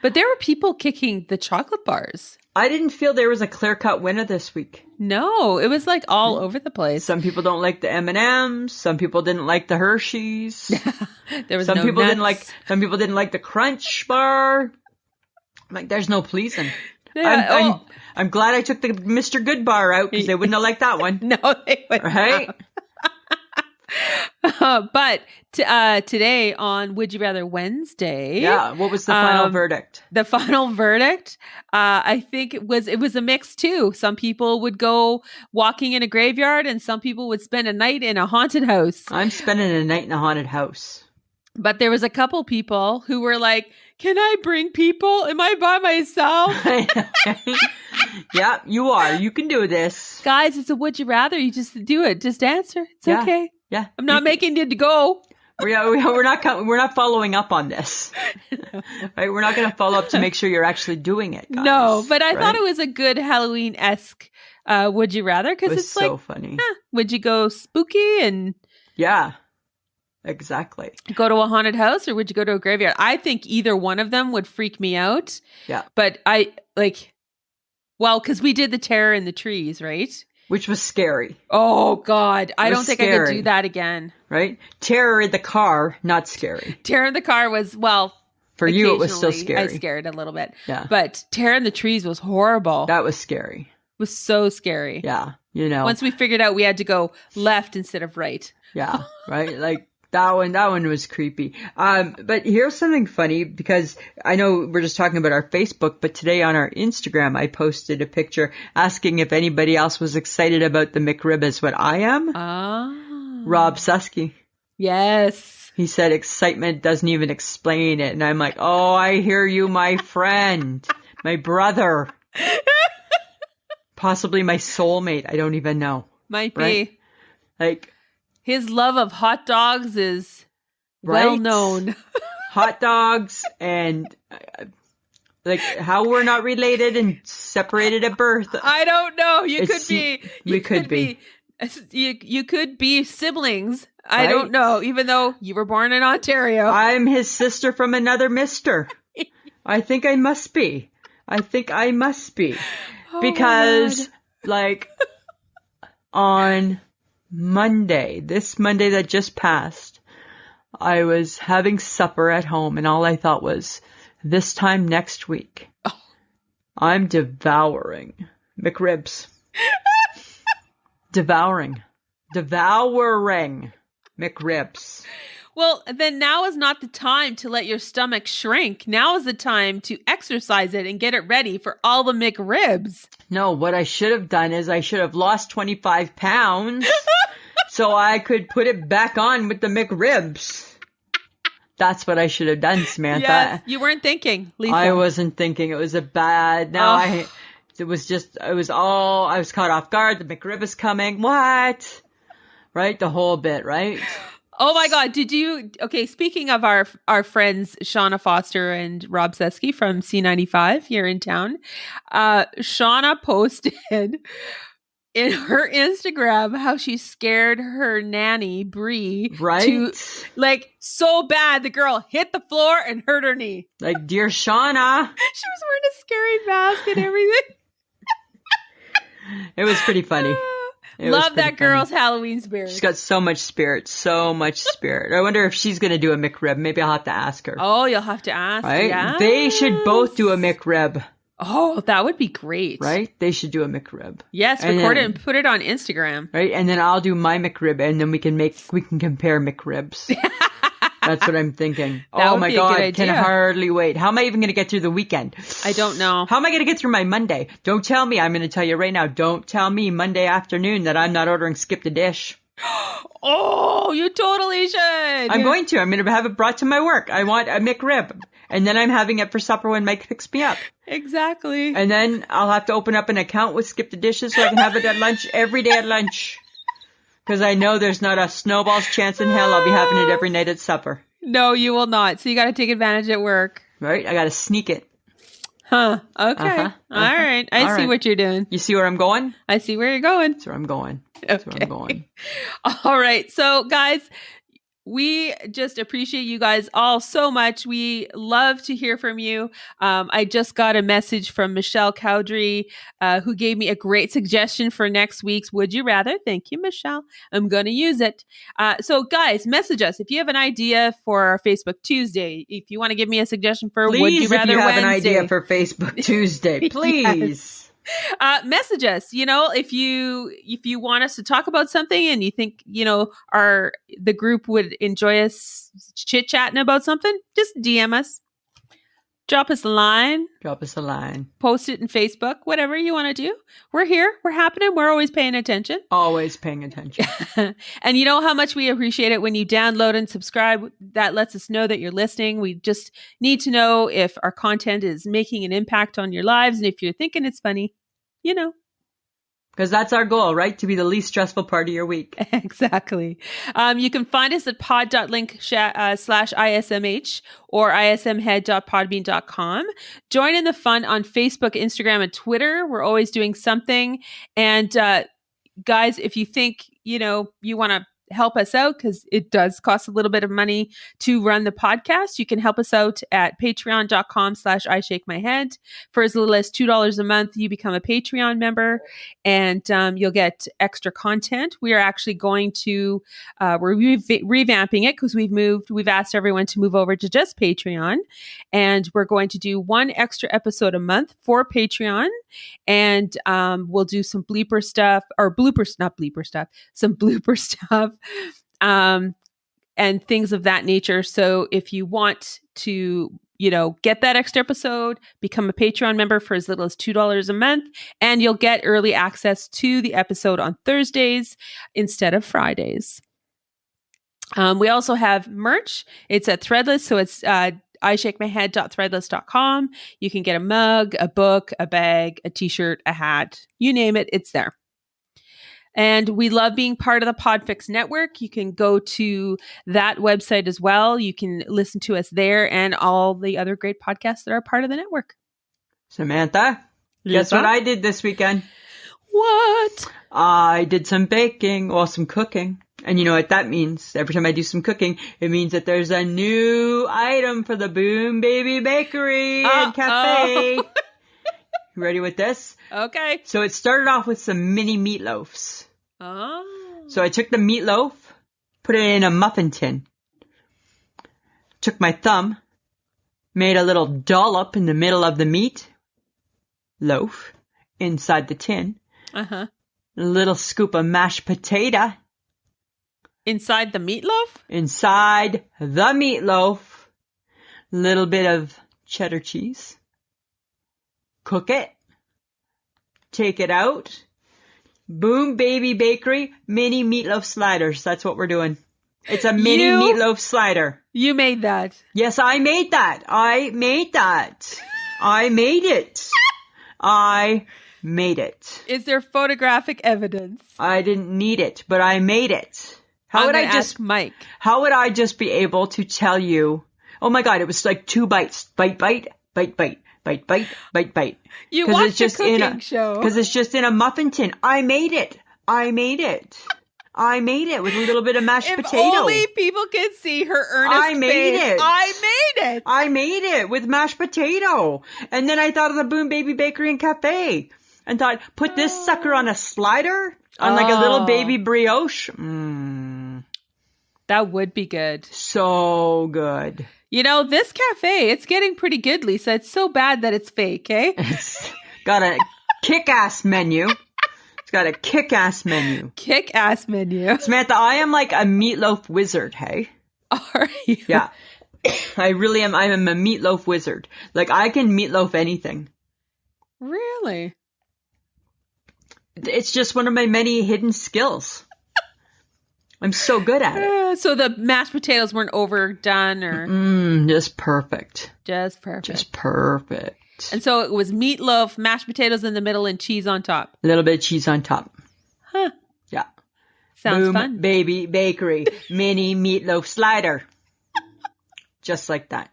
But there were people kicking the chocolate bars. I didn't feel there was a clear-cut winner this week. No, it was like all over the place. Some people don't like the M&Ms. Some people didn't like the Hershey's. There was some no people nuts. Some people didn't like the Crunch bar. I'm like, there's no pleasing. Yeah, I'm glad I took the Mr. Good bar out because they wouldn't have liked that one. No, they wouldn't. Right? But today on Would You Rather Wednesday. Yeah. What was the final verdict? The final verdict, I think it was a mix too. Some people would go walking in a graveyard and some people would spend a night in a haunted house. I'm spending a night in a haunted house. But there was a couple people who were like, can I bring people? Am I by myself? Yeah, you are. You can do this. Guys, it's a would you rather. You just do it. Just answer. It's Yeah. okay. Yeah. I'm not making you to go. We're not following up on this. Right? We're not going to follow up to make sure you're actually doing it, guys. No, but I right? thought it was a good Halloween-esque would you rather, because it's so like, funny. would you go spooky and Yeah, exactly. go to a haunted house, or would you go to a graveyard? I think either one of them would freak me out. Yeah. But because we did the terror in the trees, right? Which was scary. Oh, God. I don't think I could scary. do that again. Right? Terror in the car, not scary. Terror in the car was, For you, it was still occasionally, scary. I scared a little bit. Yeah. But terror in the trees was horrible. That was scary. It was so scary. Yeah. Once we figured out we had to go left instead of right. Yeah. Right? Like that one was creepy. But here's something funny, because I know we're just talking about our Facebook, but today on our Instagram, I posted a picture asking if anybody else was excited about the McRib as what I am. Rob Suski. Yes. He said excitement doesn't even explain it. And I'm like, oh, I hear you, my friend, my brother, possibly my soulmate. I don't even know. Might right? be. Like, his love of hot dogs is well known. Hot dogs and like how we're not related and separated at birth. I don't know. You We could be. You could be siblings. I don't know, even though you were born in Ontario. I'm his sister from another mister. I think I must be. Because like on Monday, this Monday that just passed, I was having supper at home and all I thought was, this time next week, I'm devouring McRibs. Devouring McRibs. Well, then now is not the time to let your stomach shrink. Now is the time to exercise it and get it ready for all the McRibs. No, what I should have done is I should have lost 25 pounds so I could put it back on with the McRibs. That's what I should have done, Samantha. Yes, you weren't thinking, Lisa. I wasn't thinking. It was a bad. I was caught off guard. The McRib is coming. What? Right? The whole bit, right? Oh my God. Okay, speaking of our friends, Shauna Foster and Rob Suski from C95 here in town, Shauna posted in her Instagram how she scared her nanny, Bree, right? So bad the girl hit the floor and hurt her knee. Like, dear Shauna. She was wearing a scary mask and everything. It was pretty funny. Love that girl's Halloween spirit. She's got so much spirit. I wonder if she's going to do a McRib. Maybe I'll have to ask her. Oh, you'll have to ask. Right? Yes. They should both do a McRib. Oh, that would be great. Right? They should do a McRib. Yes, record it and put it on Instagram. Right? And then I'll do my McRib and then we can compare McRibs. That's what I'm thinking. Oh my God, I can hardly wait. How am I even going to get through the weekend? I don't know. How am I going to get through my Monday? Don't tell me. I'm going to tell you right now. Don't tell me Monday afternoon that I'm not ordering Skip the Dish. Oh, you totally should. I'm going to. I'm going to have it brought to my work. I want a McRib. And then I'm having it for supper when Mike picks me up. Exactly. And then I'll have to open up an account with Skip the Dishes so I can have it at lunch every day at lunch. Because I know there's not a snowball's chance in hell I'll be having it every night at supper. No, you will not. So you got to take advantage at work. Right? I got to sneak it. Huh. Okay. Uh-huh. All right. I All see right. what you're doing. You see where I'm going? I see where you're going. That's where I'm going. That's where I'm going. All right. So, guys, we just appreciate you guys all so much. We love to hear from you. I just got a message from Michelle Cowdery, who gave me a great suggestion for next week's Would You Rather. Thank you, Michelle. I'm going to use it. So, guys, message us if you have an idea for our Facebook Tuesday. If you want to give me a suggestion for Please, Would You if Rather you have an Wednesday. idea for Facebook Tuesday, please. Message us. If you want us to talk about something and you think the group would enjoy us chit chatting about something, just DM us, drop us a line, post it in Facebook, whatever you want to do. We're here, we're happening, we're always paying attention. Always paying attention. And you know how much we appreciate it when you download and subscribe. That lets us know that you're listening. We just need to know if our content is making an impact on your lives, and if you're thinking it's funny. Because that's our goal, right? To be the least stressful part of your week. Exactly. You can find us at pod.link/ISMH or ismhead.podbean.com. Join in the fun on Facebook, Instagram, and Twitter. We're always doing something. And guys, if you think, you want to help us out, because it does cost a little bit of money to run the podcast, you can help us out at patreon.com/ishakemyhead. For as little as $2 a month, you become a Patreon member, and you'll get extra content. We are actually going to we're revamping it because we've asked everyone to move over to just Patreon, and we're going to do one extra episode a month for Patreon, and we'll do some some blooper stuff and things of that nature. So if you want to, get that extra episode, become a Patreon member for as little as $2 a month, and you'll get early access to the episode on Thursdays instead of Fridays. We also have merch. It's at Threadless. So it's ishakemyhead.threadless.com. You can get a mug, a book, a bag, a t-shirt, a hat, you name it, it's there. And we love being part of the Podfix network. You can go to that website as well. You can listen to us there and all the other great podcasts that are part of the network. Samantha, guess what I did this weekend? What? I did some baking or some cooking. And you know what that means? Every time I do some cooking, it means that there's a new item for the Boom Baby Bakery and Cafe. You ready with this? Okay. So it started off with some mini meatloafs. Oh. So I took the meatloaf, put it in a muffin tin. Took my thumb, made a little dollop in the middle of the meat loaf inside the tin. Uh-huh. A little scoop of mashed potato. Inside the meatloaf? Inside the meatloaf. Little bit of cheddar cheese. Cook it. Take it out. Boom Baby Bakery mini meatloaf sliders. That's what we're doing. It's a mini meatloaf slider. You made that. Yes, I made that. I made it. I made it. Is there photographic evidence? I didn't need it, but I made it. How would I just be able to tell you? Oh my God, it was like 2 bites. Bite, bite, bite, bite. Bite, bite, bite, bite. You watched a cooking show. Because it's just in a muffin tin. I made it with a little bit of mashed potato. If only people could see her earnest face. I made it with mashed potato. And then I thought of the Boom Baby Bakery and Cafe. And thought, put this sucker on a slider? On like a little baby brioche? That would be good. So good. This cafe, it's getting pretty good, Lisa. It's so bad that it's fake, eh? It's got a kick-ass menu. Kick-ass menu. Samantha, I am like a meatloaf wizard, hey? Are you? Yeah. I really am. I am a meatloaf wizard. Like, I can meatloaf anything. Really? It's just one of my many hidden skills. I'm so good at it. So the mashed potatoes weren't overdone or? Just perfect. And so it was meatloaf, mashed potatoes in the middle, and cheese on top. A little bit of cheese on top. Huh. Yeah. Sounds Boom fun. Baby Bakery mini meatloaf slider. Just like that.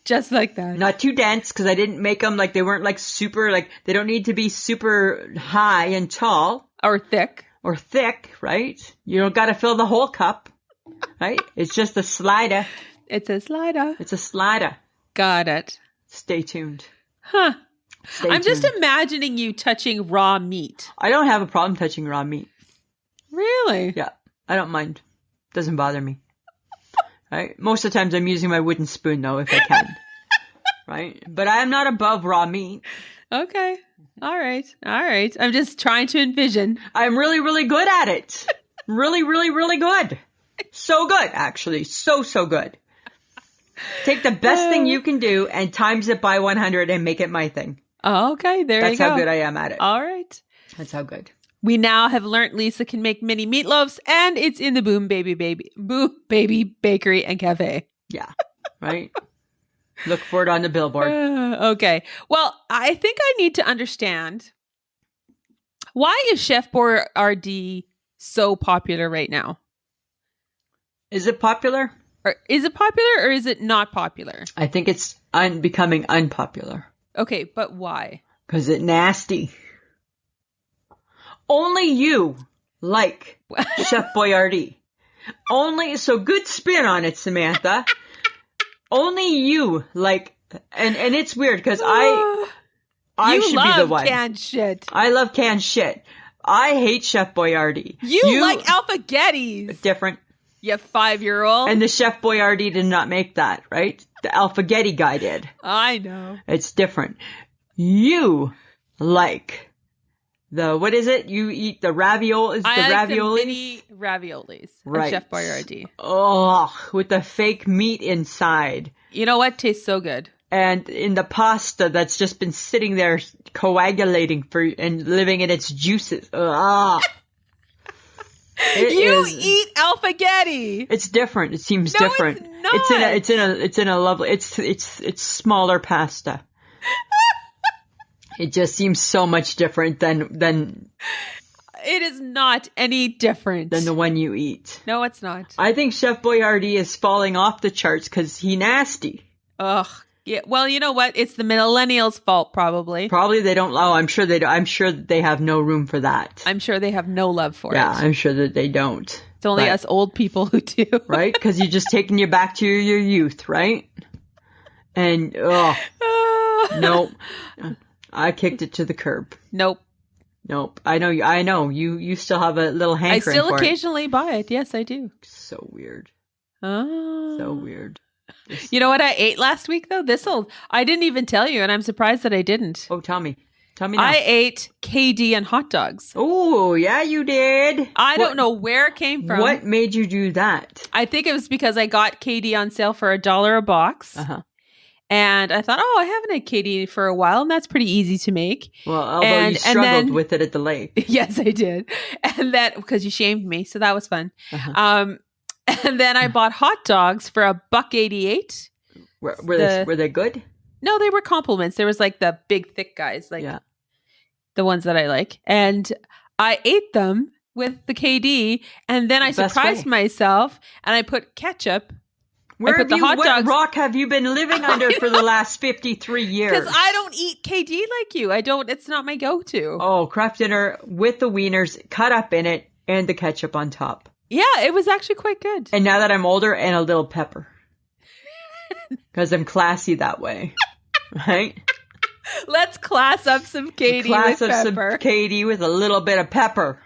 Just like that. Not too dense, because I didn't make them like, they weren't like super, like, they don't need to be super high and tall. Or thick. Or thick, right? You don't got to fill the whole cup, right? It's just a slider. It's a slider. It's a slider. Got it. Stay tuned. Huh. Stay I'm tuned. just imagining you touching raw meat. I don't have a problem touching raw meat. Really? Yeah, I don't mind. Doesn't bother me. Right? Most of the times I'm using my wooden spoon, though, if I can. Right? But I am not above raw meat. Okay. All right. I'm just trying to envision. I'm really, really good at it. Really, really, really good. So good, actually. So good. Take the best thing you can do and times it by 100 and make it my thing. Oh, okay. There you go. That's how good I am at it. All right. That's how good. We now have learned Lisa can make mini meatloafs, and it's in the Boom Baby Bakery and Cafe. Yeah. Right? Look for it on the billboard. Okay. Well, I think I need to understand, why is Chef Boyardee so popular right now? Is it popular? Or is it popular or is it not popular? I think it's becoming unpopular. Okay, but why? Because it's nasty. Only you like Chef Boyardee. So good spin on it, Samantha. Only you like, and it's weird because I should be the one. You love canned shit. I love canned shit. I hate Chef Boyardee. You like Alphagettis. Different. You 5-year-old. And the Chef Boyardee did not make that, right? The Alphagetti guy did. I know. It's different. You like what is it? You eat the raviolis? I like the mini raviolis. Right. Chef Boyardee. Oh, with the fake meat inside. You know what? Tastes so good. And in the pasta that's just been sitting there coagulating and living in its juices. Ugh. You eat Alphagetti. It's different. It seems different. It's not. It's in a lovely. It's smaller pasta. It just seems so much different than. It is not any different than the one you eat. No, it's not. I think Chef Boyardee is falling off the charts because he nasty. Ugh. Yeah. Well, you know what? It's the millennials' fault, probably. Probably they don't. Oh, I'm sure they. I'm sure that they have no room for that. I'm sure they have no love for it. Yeah, I'm sure that they don't. It's only us old people who do. Right? Because you're just taking you back to your youth, right? And nope. I kicked it to the curb. Nope. I know. You still have a little hankering for it. I still occasionally buy it. Yes, I do. So weird. Oh. So weird. You know what I ate last week, though? I didn't even tell you, and I'm surprised that I didn't. Oh, tell me. Tell me now. I ate KD and hot dogs. Oh, yeah, you did. I don't know where it came from. What made you do that? I think it was because I got KD on sale for $1 a box. Uh-huh. And I thought, I haven't had KD for a while, and that's pretty easy to make. Well, although you struggled with it at the lake. Yes, I did. And that, because you shamed me, so that was fun. Uh-huh. And then I bought hot dogs for $1.88. Were they good? No, they were compliments. There was like the big, thick guys, the ones that I like. And I ate them with the KD, and then I surprised myself, and I put ketchup. What rock have you been living under for the last 53 years? Because I don't eat KD like you. It's not my go-to. Oh, Kraft dinner with the wieners cut up in it and the ketchup on top. Yeah, it was actually quite good. And now that I'm older, and a little pepper. Because I'm classy that way. Right? Let's class up some KD with pepper. Class up some KD with a little bit of pepper.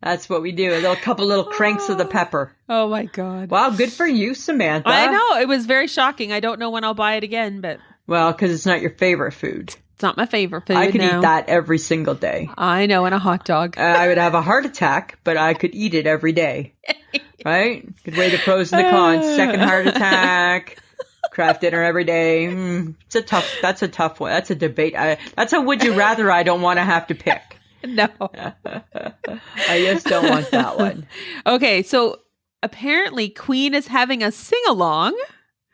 That's what we do. A couple little cranks of the pepper. Oh my God. Wow, good for you, Samantha. I know. It was very shocking. I don't know when I'll buy it again, but. Well, because it's not your favorite food. It's not my favorite food. I could eat that every single day. I know, and a hot dog. I would have a heart attack, but I could eat it every day. Right? Could weigh the pros and the cons. Second heart attack. Kraft dinner every day. That's a tough one. That's a debate. That's a would you rather I don't want to have to pick. No. I just don't want that one. Okay, so apparently Queen is having a sing-along.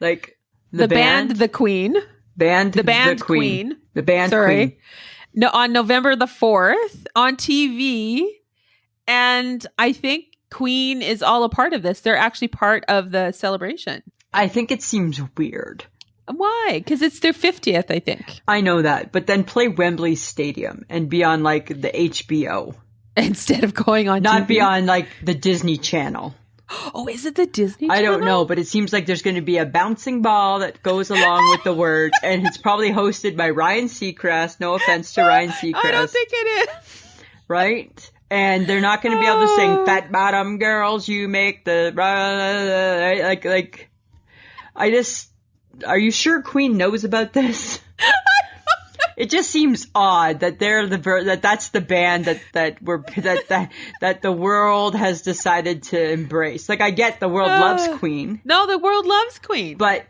Like the band The Queen. The band Queen. The band Sorry. Queen. No, on November the 4th on TV. And I think Queen is all a part of this. They're actually part of the celebration. I think it seems weird. Why? Because it's their 50th, I think. I know that, but then play Wembley Stadium and be on like the HBO. Instead of going on Not TV. be on like the Disney Channel. Oh, is it the Disney Channel? I don't know, but it seems like there's going to be a bouncing ball that goes along with the words, and it's probably hosted by Ryan Seacrest. No offense to Ryan Seacrest. I don't think it is. Right? And they're not going to be able to sing "Fat Bottom Girls, you make the..." Like, I just... Are you sure Queen knows about this? It just seems odd that that's the band that the world has decided to embrace. Like, I get the world loves Queen. No, the world loves Queen. But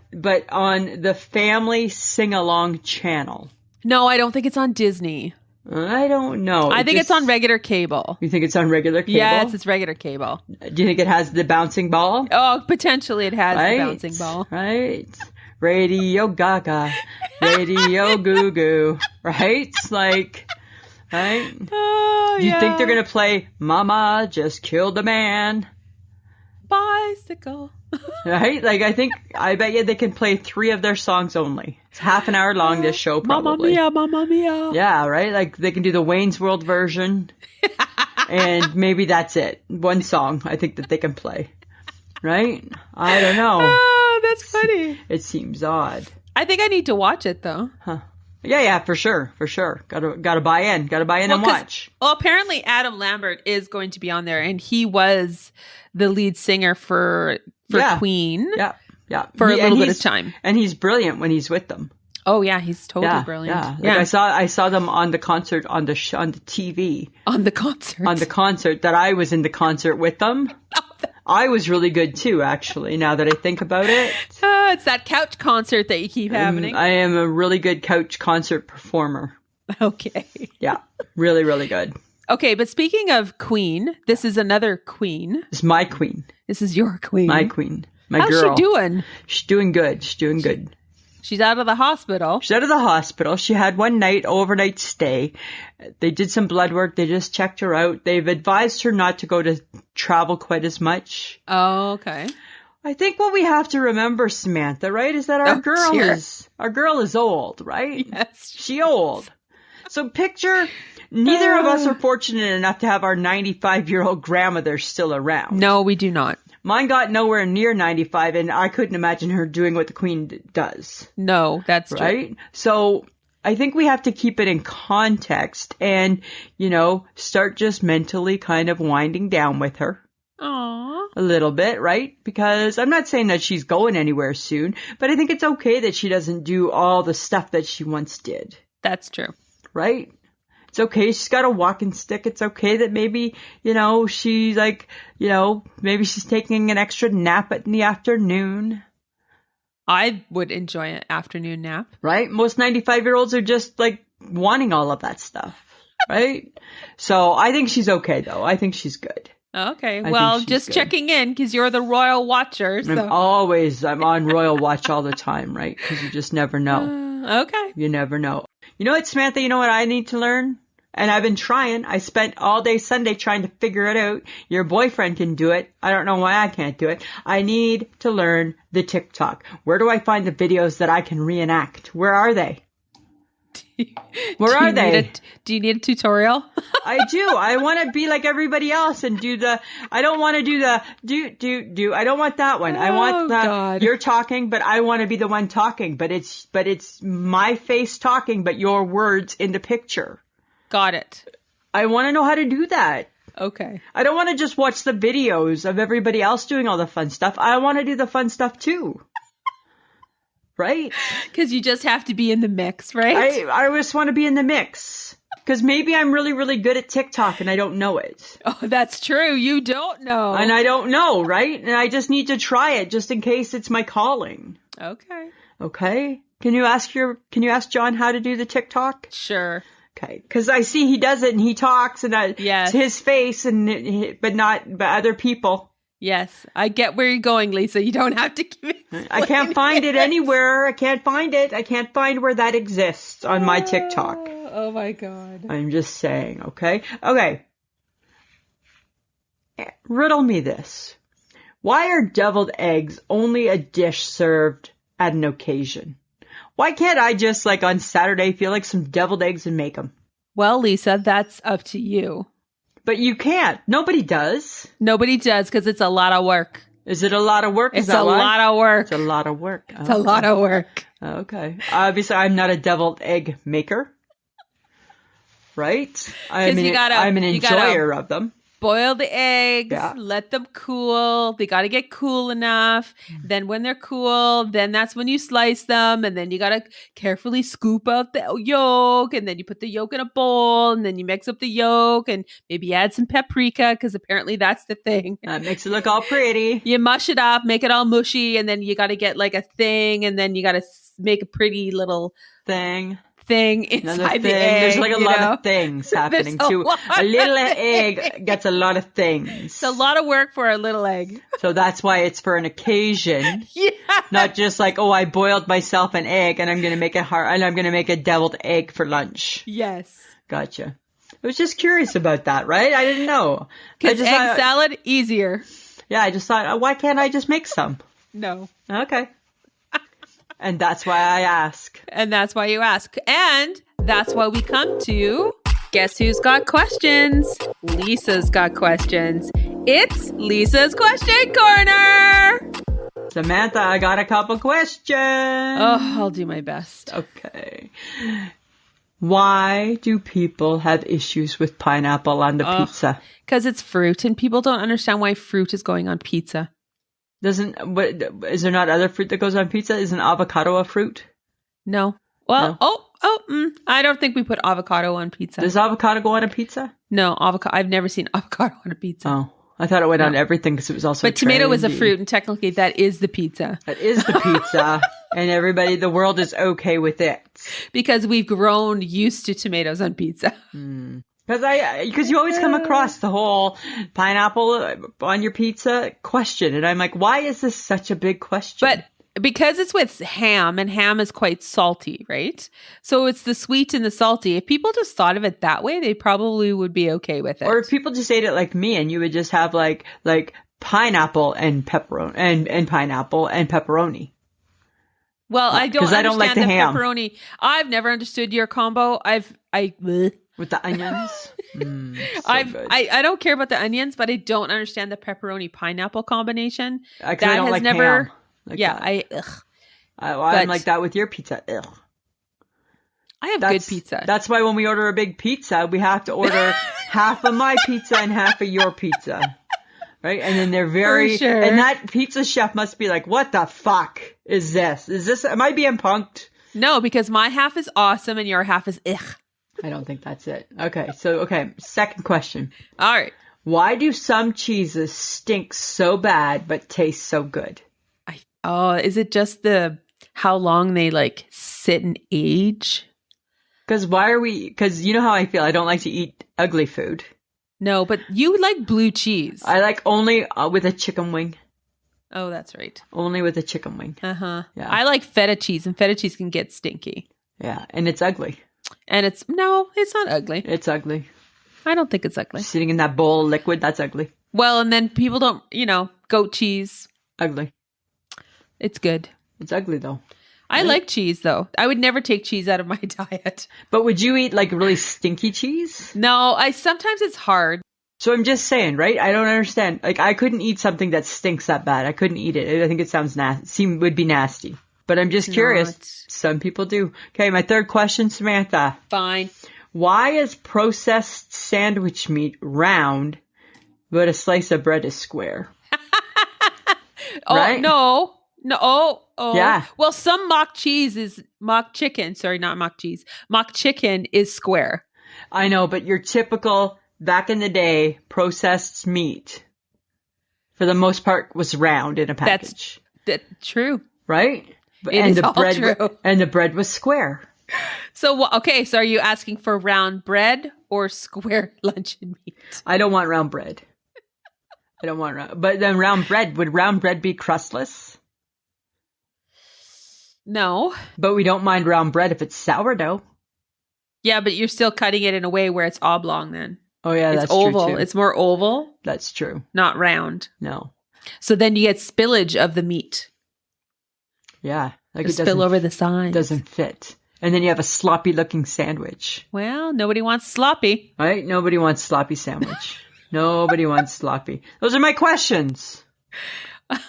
on the family sing-along channel. No, I don't think it's on Disney. I don't know. I think it's on regular cable. You think it's on regular cable? Yes, it's regular cable. Do you think it has the bouncing ball? Oh, potentially it has the bouncing ball. Right. Radio Gaga, Radio Goo Goo, right? Like, right? Oh, Do you think they're going to play Mama Just Killed a Man? Bicycle. Right? Like, I bet you they can play 3 of their songs only. It's half an hour long, this show, probably. Mamma Mia. Yeah, right? Like, they can do the Wayne's World version. And maybe that's it. 1 song, I think, that they can play. Right? I don't know. Oh, that's funny. It seems odd. I think I need to watch it, though. Huh. Yeah, for sure. Gotta buy in. Gotta buy in and watch. Well, apparently Adam Lambert is going to be on there, and he was the lead singer for Queen. Yeah. For a little bit of time. And he's brilliant when he's with them. Oh yeah, he's totally brilliant. Yeah. Like I saw them on the concert on the TV. On the concert. On the concert that I was in the concert with them. I was really good too, actually, now that I think about it. It's that couch concert that you keep having. I am a really good couch concert performer. Okay. Yeah, really, really good. Okay, but speaking of Queen, this is another Queen. It's my Queen. This is your Queen. My Queen. My How's girl. How's she doing? She's doing good. She's out of the hospital. She's out of the hospital. She had one overnight stay. They did some blood work. They just checked her out. They've advised her not to go to travel quite as much. Oh, okay. I think what we have to remember, Samantha, right, is that our girl is old, right? Yes. She's old. So picture, neither of us are fortunate enough to have our 95-year-old grandmother still around. No, we do not. Mine got nowhere near 95, and I couldn't imagine her doing what the Queen does. No, that's true. Right? So I think we have to keep it in context and, start just mentally kind of winding down with her. Aww. A little bit, right? Because I'm not saying that she's going anywhere soon, but I think it's okay that she doesn't do all the stuff that she once did. That's true. Right? It's okay. She's got a walking stick. It's okay that maybe, she's like, maybe she's taking an extra nap in the afternoon. I would enjoy an afternoon nap. Right? Most 95-year-olds are just like wanting all of that stuff. Right? So I think she's okay, though. I think she's good. Okay. Well, just checking in because you're the royal watcher. So. I'm on royal watch all the time, right? Because you just never know. Okay. You never know. You know what, Samantha? You know what I need to learn? And I've been trying. I spent all day Sunday trying to figure it out. Your boyfriend can do it. I don't know why I can't do it. I need to learn the TikTok. Where do I find the videos that I can reenact? Where are they? Where are they? Do you need a tutorial? I do. I want to be like everybody else and do the, I don't want to do the do. I don't want that one. I want the, God. You're talking, but I want to be the one talking, but it's my face talking, but your words in the picture. Got it. I want to know how to do that. Okay. I don't want to just watch the videos of everybody else doing all the fun stuff. I want to do the fun stuff too. Right? Because you just have to be in the mix, right? I just want to be in the mix. Because maybe I'm really, really good at TikTok and I don't know it. Oh, that's true. You don't know. And I don't know, right? And I just need to try it just in case it's my calling. Okay. Okay. Can you ask John how to do the TikTok? Sure. Okay. Because I see he does it and he talks and yes. It's his face but other people. Yes, I get where you're going, Lisa. You don't have to give it. I can't find it anywhere. I can't find it. I can't find where that exists on my TikTok. Oh my God. I'm just saying, okay? Okay. Riddle me this. Why are deviled eggs only a dish served at an occasion? Why can't I just, like, on Saturday feel like some deviled eggs and make them? Well, Lisa, that's up to you. But you can't. Nobody does. Nobody does because it's a lot of work. Is it a lot of work? It's a lot of work. It's a lot of work. It's a lot of work. Okay. Obviously, I'm not a deviled egg maker. Right? I'm an enjoyer of them. Boil the eggs, let them cool. They got to get cool enough. Then when they're cool, then that's when you slice them. And then you got to carefully scoop out the yolk. And then you put the yolk in a bowl. And then you mix up the yolk and maybe add some paprika because apparently that's the thing. That makes it look all pretty. You mush it up, make it all mushy. And then you got to get like a thing. And then you got to make a pretty little thing inside the egg. There's like a lot of things happening too. A little egg gets a lot of things. It's a lot of work for a little egg. So that's why it's for an occasion. Not just like, oh, I boiled myself an egg and I'm going to make it hard and I'm going to make a deviled egg for lunch. Yes. Gotcha. I was just curious about that, right? I didn't know. Because egg salad, easier. Yeah, I just thought, why can't I just make some? No. Okay. And that's why I ask. And that's why you ask. And that's why we come to Guess Who's Got Questions? Lisa's got questions. It's Lisa's Question Corner. Samantha, I got a couple questions. Oh, I'll do my best. Okay. Why do people have issues with pineapple on the pizza? Because it's fruit and people don't understand why fruit is going on pizza. Is there not other fruit that goes on pizza? Isn't avocado a fruit? No. Well, no. I don't think we put avocado on pizza. Does avocado go on a pizza? No, avocado. I've never seen avocado on a pizza. Oh, I thought it went on everything because it was also. But tomato is a fruit, and technically that is the pizza. That is the pizza, and the world is okay with it because we've grown used to tomatoes on pizza. Because you always come across the whole pineapple on your pizza question. And I'm like, why is this such a big question? But because it's with ham and ham is quite salty, right? So it's the sweet and the salty. If people just thought of it that way, they probably would be okay with it. Or if people just ate it like me and you would just have like pineapple and pepperoni and pineapple and pepperoni. Well, I don't understand like the ham. Pepperoni. I've never understood your combo. With the onions? I don't care about the onions, but I don't understand the pepperoni pineapple combination. That I don't like ham. I'm like that with your pizza. Ugh. I have good pizza. That's why when we order a big pizza, we have to order half of my pizza and half of your pizza. Right? And then they're very... sure. And that pizza chef must be like, what the fuck is this? Am I being punked? No, because my half is awesome and your half is ugh. I don't think that's it. Okay. Second question. All right. Why do some cheeses stink so bad but taste so good? Is it just how long they like sit and age? Because you know how I feel. I don't like to eat ugly food. No, but you like blue cheese. I like only with a chicken wing. Oh, that's right. Only with a chicken wing. Uh-huh. Yeah. I like feta cheese, and feta cheese can get stinky. Yeah, and it's ugly. And it's not ugly. It's ugly. I don't think it's ugly. Sitting in that bowl of liquid, that's ugly. Well, and then people don't, goat cheese. Ugly. It's good. It's ugly, though. I like cheese, though. I would never take cheese out of my diet. But would you eat, like, really stinky cheese? No, sometimes it's hard. So I'm just saying, right? I don't understand. Like, I couldn't eat something that stinks that bad. I couldn't eat it. I think it sounds would be nasty. But I'm just curious. Some people do. Okay, my third question, Samantha. Fine. Why is processed sandwich meat round, but a slice of bread is square? Right? No. Oh. Yeah. Well, some mock chicken is square. I know, but your typical, back in the day, processed meat, for the most part, was round in a package. That's true. Right? And the bread was square. So, okay, so are you asking for round bread or square luncheon meat? I don't want round bread. But then would round bread be crustless? No. But we don't mind round bread if it's sourdough. Yeah, but you're still cutting it in a way where it's oblong then. Oh, yeah, it's that's oval. true, too. It's more oval. That's true. Not round. No. So then you get spillage of the meat. Yeah, Like Just it spill over the sides. doesn't fit. And then you have a sloppy looking sandwich. Well, nobody wants sloppy. Right? Nobody wants sloppy sandwich. Nobody wants sloppy. Those are my questions.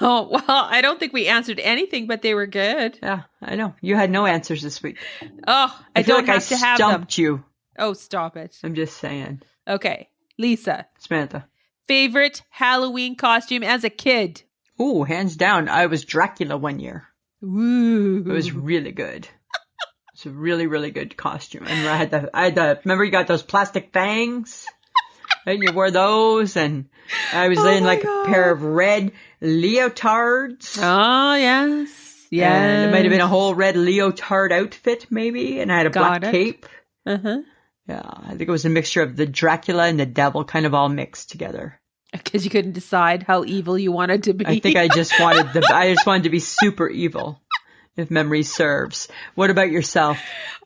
Oh, well, I don't think we answered anything, but they were good. Yeah, I know. You had no answers this week. Oh, I feel don't like have to have I them. stumped you. Oh, stop it. I'm just saying. Okay. Lisa, Samantha. favorite Halloween costume as a kid? Ooh, hands down. I was Dracula one year. Ooh. It was really good. It's a really, really good costume. And I had the, remember you got those plastic fangs? Right? You wore those and I was in like a pair of red leotards. Oh, yes. Yeah. And it might have been a whole red leotard outfit maybe. And I had a black cape. Uh-huh. Yeah. I think it was a mixture of the Dracula and the devil kind of all mixed together. Because you couldn't decide how evil you wanted to be. I think I just wanted to be super evil. If memory serves. What about yourself?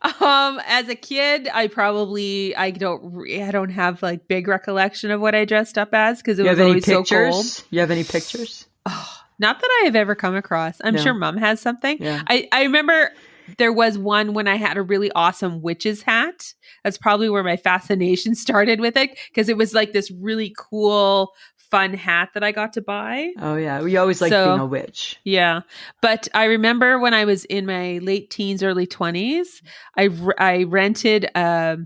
As a kid, I don't have like big recollection of what I dressed up as because it was always so cold. You have any pictures? Oh, not that I have ever come across. I'm sure Mom has something. Yeah. I remember there was one when I had a really awesome witch's hat. That's probably where my fascination started with it because it was like this really cool, fun hat that I got to buy. Oh, yeah. We always liked being a witch. Yeah. But I remember when I was in my late teens, early 20s, I rented a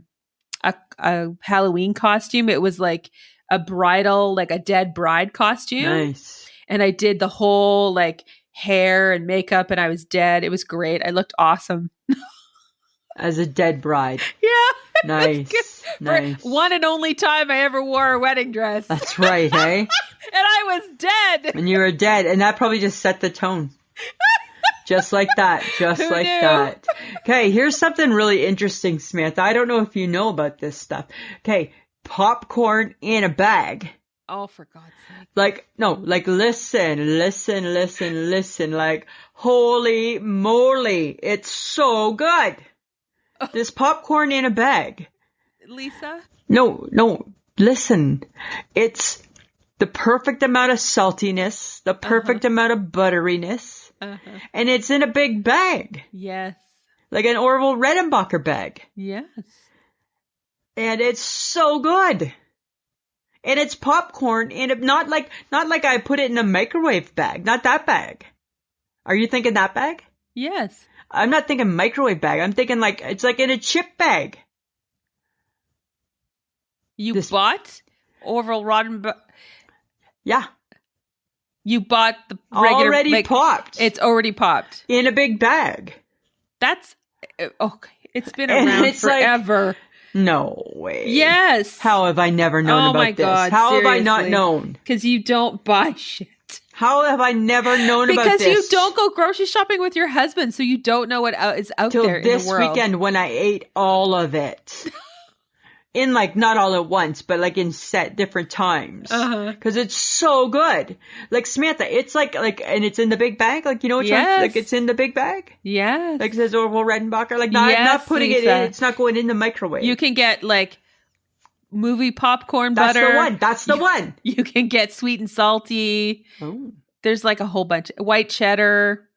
Halloween costume. It was like a bridal, like a dead bride costume. Nice. And I did the whole like hair and makeup and I was dead. It was great. I looked awesome. As a dead bride. Yeah. Nice. Nice. One and only time I ever wore a wedding dress. That's right, hey? And I was dead. And you were dead. And that probably just set the tone. Just like that. Just Who like knew? that. Okay, here's something really interesting, Samantha. I don't know if you know about this stuff. Okay, popcorn in a bag. Oh, for God's sake. Like, no, like listen. Like, holy moly. It's so good. This popcorn in a bag. Lisa? No, listen. It's the perfect amount of saltiness, the perfect amount of butteriness, and it's in a big bag. Yes. Like an Orville Redenbacher bag. Yes. And it's so good. And it's popcorn in a, not like I put it in a microwave bag, not that bag. Are you thinking that bag? Yes. I'm not thinking microwave bag. I'm thinking like, it's like in a chip bag. You bought Orville Redenbacher? Yeah. You bought the regular... Already popped. It's already popped. In a big bag. That's... Okay. It's been around forever. Like, no way. Yes. How have I never known about this? God, How seriously. have I not known? Because you don't buy shit. How have I never known about this? Because you don't go grocery shopping with your husband, so you don't know what is out there in the world. Till this weekend when I ate all of it. In like, not all at once, but like in set different times. Because it's so good. Like, Samantha, it's like, and it's in the big bag? Like, you know what Yes. like it's in the big bag? Yes. Like it says Orville Redenbacher? Like, not putting Lisa. it in, it's not going in the microwave. You can get like movie popcorn butter. That's the one. You can get sweet and salty. Oh. There's like a whole bunch. White cheddar.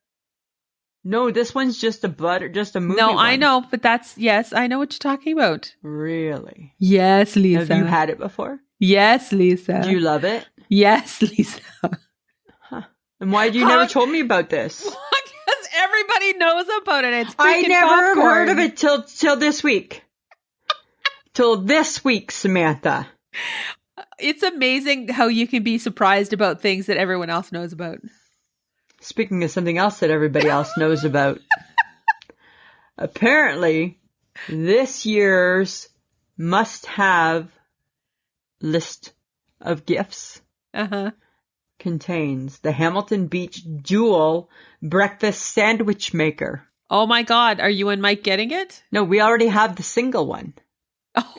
No, this one's just a movie No, one. I know, but yes, I know what you're talking about. Really? Yes, Lisa. Have you had it before? Yes, Lisa. Do you love it? Yes, Lisa. And why you never told me about this? Because everybody knows about it. It's freaking I never popcorn. heard of it till this week. Till this week, Samantha. It's amazing how you can be surprised about things that everyone else knows about. Speaking of something else that everybody else knows about. Apparently, this year's must-have list of gifts contains the Hamilton Beach Jewel Breakfast Sandwich Maker. Oh my God. Are you and Mike getting it? No, we already have the single one.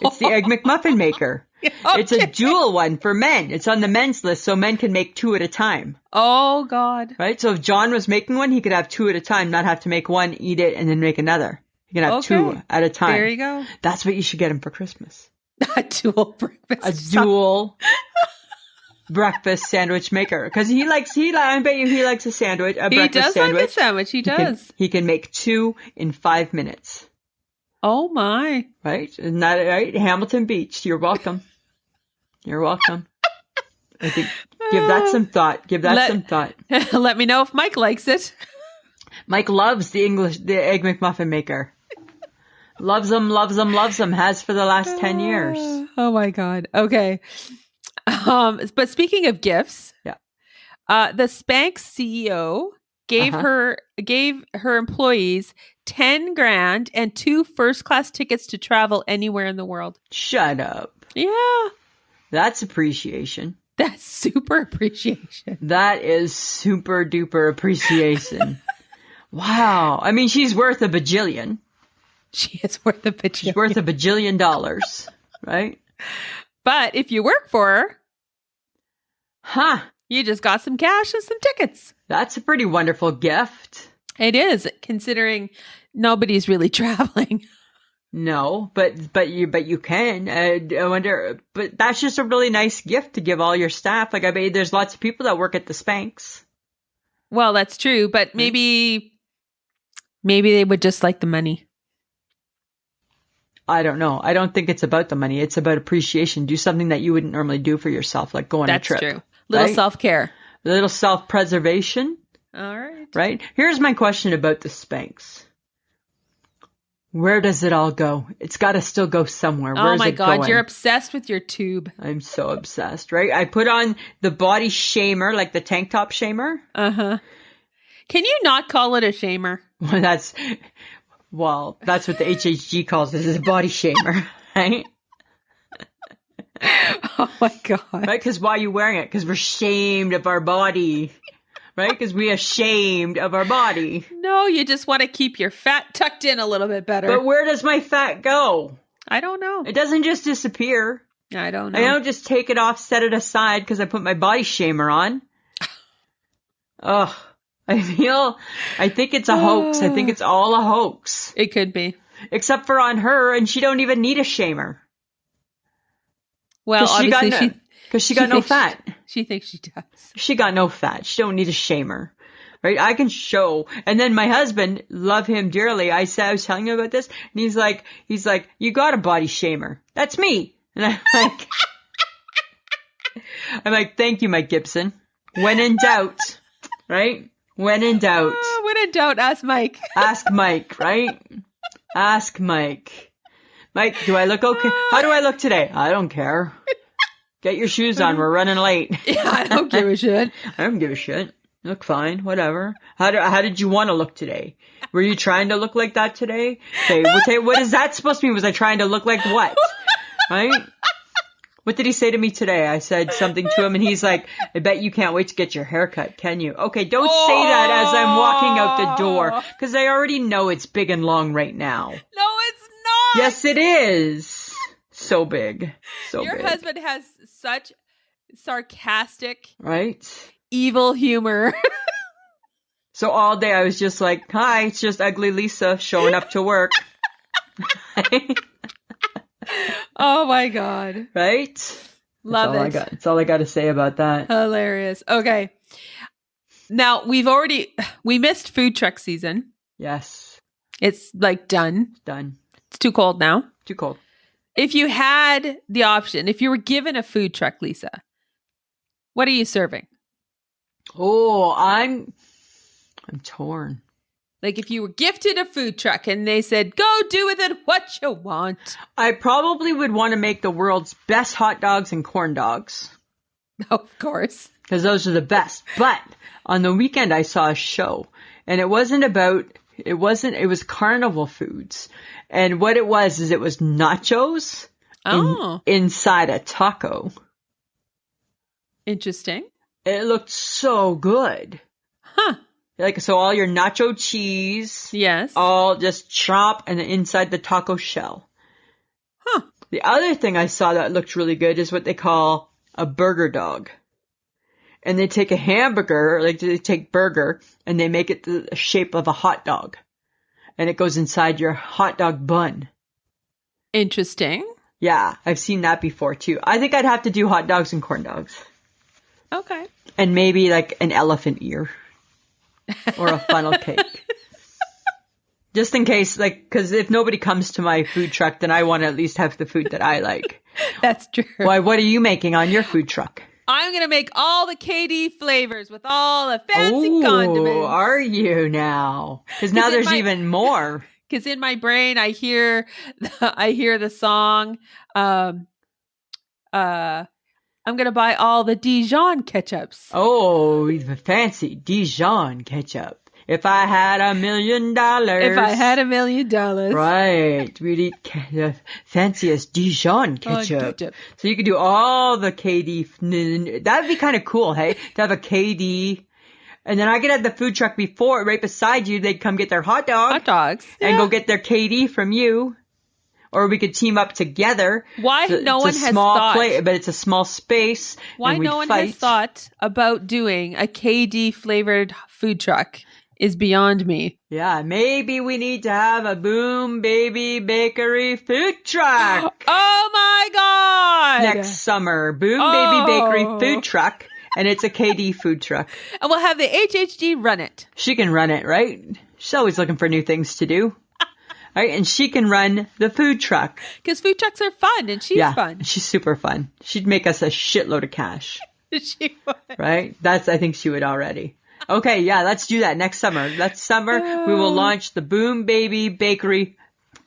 It's the Egg McMuffin Maker. Okay. It's a jewel one for men. It's on the men's list, so men can make 2 at a time. Oh God. Right? So if John was making one, he could have 2 at a time, not have to make one, eat it, and then make another. He can have 2 at a time. There you go. That's what you should get him for Christmas. A dual breakfast. A dual breakfast sandwich maker. Because I bet you he likes a sandwich, a breakfast sandwich. He does like a sandwich. He does. He can make 2 in 5 minutes. Oh my. Right? Isn't that right? Hamilton Beach. You're welcome. You're welcome. I think give that some thought. Some thought. Let me know if Mike likes it. Mike loves the Egg McMuffin maker. Loves them, has for the last 10 years. Oh my God. Okay. But speaking of gifts, yeah. The Spanx CEO gave her employees 10 grand and 2 first-class tickets to travel anywhere in the world. Shut up. Yeah. That's appreciation. That's super appreciation. That is super duper appreciation. Wow. I mean, she's worth a bajillion. She is worth a bajillion. She's worth $1 billion, right? But if you work for her, huh? You just got some cash and some tickets. That's a pretty wonderful gift. It is, considering nobody's really traveling. No, but you can. I wonder, but that's just a really nice gift to give all your staff. Like, I bet there's lots of people that work at the Spanx. Well, that's true, but maybe they would just like the money. I don't know. I don't think it's about the money. It's about appreciation. Do something that you wouldn't normally do for yourself, like go on a trip. That's true. Little self-care. A little self-preservation. All right. Right? Here's my question about the Spanx. Where does it all go? It's got to still go somewhere. Oh my God, you're obsessed with your tube. I'm so obsessed, right? I put on the body shamer, like the tank top shamer. Uh-huh. Can you not call it a shamer? Well, that's what the HHG calls it, is a body shamer, right? Oh my God. Right? Because why are you wearing it? Because we're shamed of our body. Right? Because we are ashamed of our body. No, you just want to keep your fat tucked in a little bit better. But where does my fat go? I don't know. It doesn't just disappear. I don't know. I don't just take it off, set it aside because I put my body shamer on. Ugh. I think it's a hoax. I think it's all a hoax. It could be. Except for on her, and she don't even need a shamer. Well, obviously because she got no fat. She thinks she does. She got no fat. She don't need a shamer. Right? I can show. And then my husband, love him dearly. I was telling him about this, and he's like, you got a body shamer. That's me. And I'm like, thank you, Mike Gibson. When in doubt, right? When in doubt. Oh, when in doubt, ask Mike. Ask Mike, right? Ask Mike. Mike, do I look okay? How do I look today? I don't care. Get your shoes on. We're running late. Yeah, I don't give a shit. I don't give a shit. You look fine. Whatever. How did you want to look today? Were you trying to look like that today? Okay, what is that supposed to mean? Was I trying to look like what? Right? What did he say to me today? I said something to him, and he's like, I bet you can't wait to get your haircut, can you? Okay, don't say that as I'm walking out the door, because I already know it's big and long right now. No, it's not. Yes, it is. So big. Your husband has such sarcastic, right? Evil humor. So all day I was just like, hi, it's just ugly Lisa showing up to work. Oh my God. Right? Love it. That's all I got to say about that. Hilarious. Okay. Now we missed food truck season. Yes. It's like done. Done. It's too cold now. Too cold. If you had the option, if you were given a food truck, Lisa, what are you serving? Oh, I'm torn. Like if you were gifted a food truck and they said, go do with it what you want. I probably would want to make the world's best hot dogs and corn dogs. Of course. Because those are the best. But on the weekend I saw a show, and it was carnival foods. And what it was nachos inside a taco. Interesting. It looked so good. Huh. Like, so all your nacho cheese. Yes. All just chop and inside the taco shell. Huh. The other thing I saw that looked really good is what they call a burger dog. And they take a hamburger, like they take burger, and they make it the shape of a hot dog. And it goes inside your hot dog bun. Interesting. Yeah, I've seen that before too. I think I'd have to do hot dogs and corn dogs. Okay. And maybe like an elephant ear or a funnel cake. Just in case, like, because if nobody comes to my food truck, then I want to at least have the food that I like. That's true. Why? What are you making on your food truck? I'm going to make all the KD flavors with all the fancy condiments. Are you now? Because now there's even more. Because in my brain, I hear the song, I'm going to buy all the Dijon ketchups. Oh, the fancy Dijon ketchup. If I had $1 million. If I had $1 million. Right. We'd eat the fanciest Dijon ketchup. So you could do all the KD. That'd be kind of cool, hey? To have a KD. And then I could have the food truck right beside you. They'd come get their hot dogs. And go get their KD from you. Or we could team up together. Why no one has thought. But it's a small space. Why no one has thought about doing a KD flavored food truck is beyond me. Yeah, maybe we need to have a Boom Baby Bakery food truck. Oh my God! Next summer, Boom Baby Bakery food truck. And it's a KD food truck. And we'll have the HHG run it. She can run it, right? She's always looking for new things to do. Right? And she can run the food truck. Because food trucks are fun and she's fun. She's super fun. She'd make us a shitload of cash. She would. Right? I think she would already. Okay, yeah, let's do that next summer. Next summer, we will launch the Boom Baby Bakery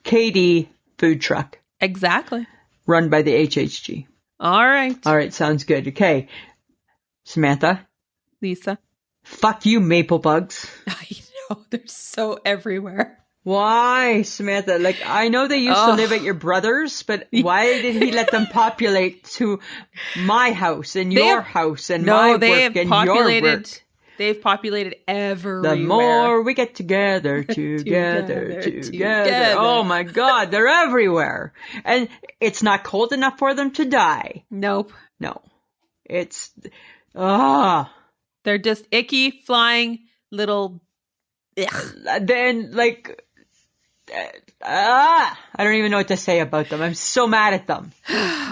KD food truck. Exactly. Run by the HHG. All right, sounds good. Okay. Samantha. Lisa. Fuck you, maple bugs. I know, they're so everywhere. Why, Samantha? Like, I know they used to live at your brother's, but why did he let them populate to my house and your house and my work and your work? They've populated everywhere. The more we get together. Oh my God, they're everywhere. And it's not cold enough for them to die. Nope. No. It's, They're just icky, flying little, Then, like, I don't even know what to say about them. I'm so mad at them.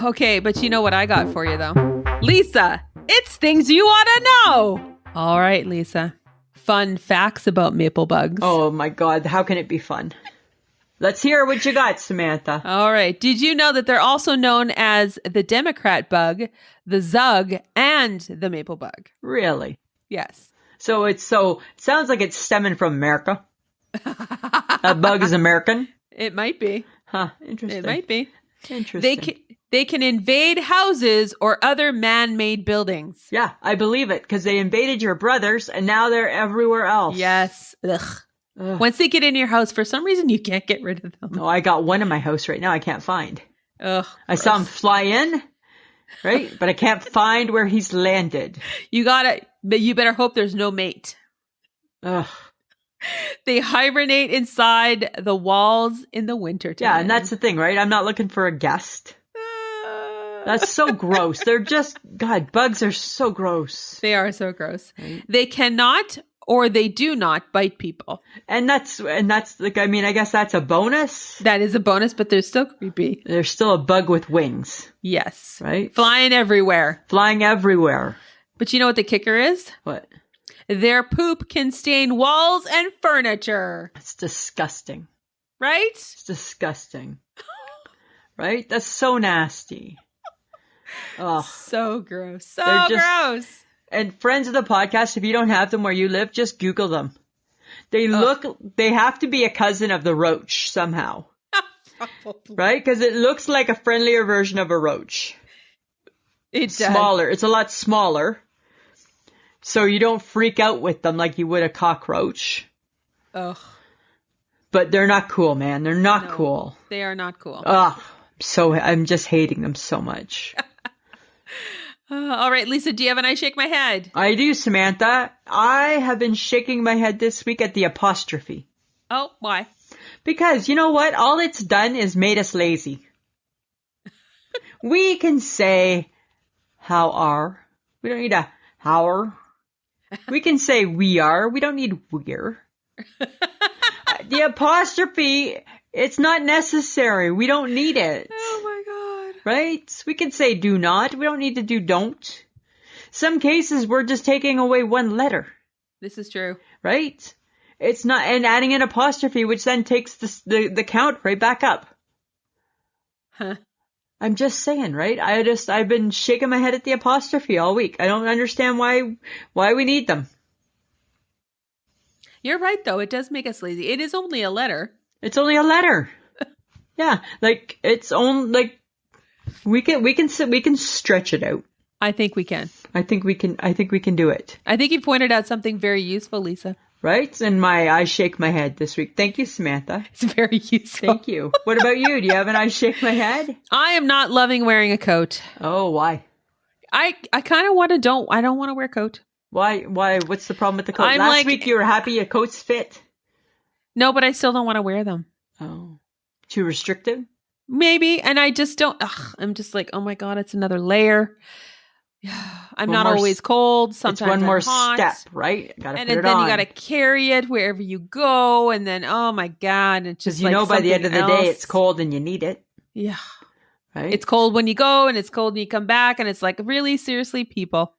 Okay, but you know what I got for you, though? Lisa, it's things you want to know. All right, Lisa. Fun facts about maple bugs. Oh, my God. How can it be fun? Let's hear what you got, Samantha. All right. Did you know that they're also known as the Democrat bug, the Zug, and the maple bug? Really? Yes. So it sounds like it's stemming from America. That bug is American? It might be. Huh. Interesting. It might be. Interesting. They can invade houses or other man-made buildings. Yeah, I believe it, because they invaded your brothers, and now they're everywhere else. Yes. Ugh. Once they get in your house, for some reason, you can't get rid of them. Oh, I got one in my house right now I can't find. Ugh, I saw him fly in, right? But I can't find where he's landed. But you better hope there's no mate. Ugh. They hibernate inside the walls in the wintertime. Yeah, and that's the thing, right? I'm not looking for a guest. That's so gross. They're just, God, bugs are so gross. They are so gross. Right? They cannot or they do not bite people. And that's like, I mean, I guess that's a bonus. That is a bonus, but they're still creepy. They're still a bug with wings. Yes. Right? Flying everywhere. Flying everywhere. But you know what the kicker is? What? Their poop can stain walls and furniture. It's disgusting. Right? It's disgusting. Right? That's so nasty. Oh, so gross. So gross. And friends of the podcast, if you don't have them where you live, just Google them. They have to be a cousin of the roach somehow. Right? Because it looks like a friendlier version of a roach. It does. Smaller. It's a lot smaller. So you don't freak out with them like you would a cockroach. Ugh. But they're not cool, man. They're not cool. They are not cool. Ugh. I'm just hating them so much. All right, Lisa, do you have an I shake my head? I do, Samantha. I have been shaking my head this week at the apostrophe. Oh, why? Because you know what? All it's done is made us lazy. We can say how are. We don't need a hour. We can say we are. We don't need we're. The apostrophe, it's not necessary. We don't need it. Oh my God. Right? We can say do not. We don't need to do don't. some cases we're just taking away one letter. This is true. Right? It's not, and adding an apostrophe, which then takes the count right back up. Huh. I'm just saying, right? I've been shaking my head at the apostrophe all week. I don't understand why we need them. You're right, though. It does make us lazy. It is only a letter. It's only a letter. Yeah, like it's we can stretch it out. I think we can. I think we can do it. I think you pointed out something very useful, Lisa. Right? And I shake my head this week. Thank you, Samantha. It's very useful. Thank you. What about you? Do you have an I shake my head? I am not loving wearing a coat. Oh, why? I kind of I don't want to wear a coat. Why? What's the problem with the coat? Last week you were happy your coats fit. No, but I still don't want to wear them. Oh. Too restrictive? Maybe. And I just don't. I'm just like, oh my God, it's another layer. I'm not always cold. Sometimes it's one more hot. step, right? Gotta and put it then on. You got to carry it wherever you go. And then, oh my God. It's just like by the end of the day, it's cold and you need it. Yeah. Right? It's cold when you go and it's cold when you come back. And it's like, really, seriously, people.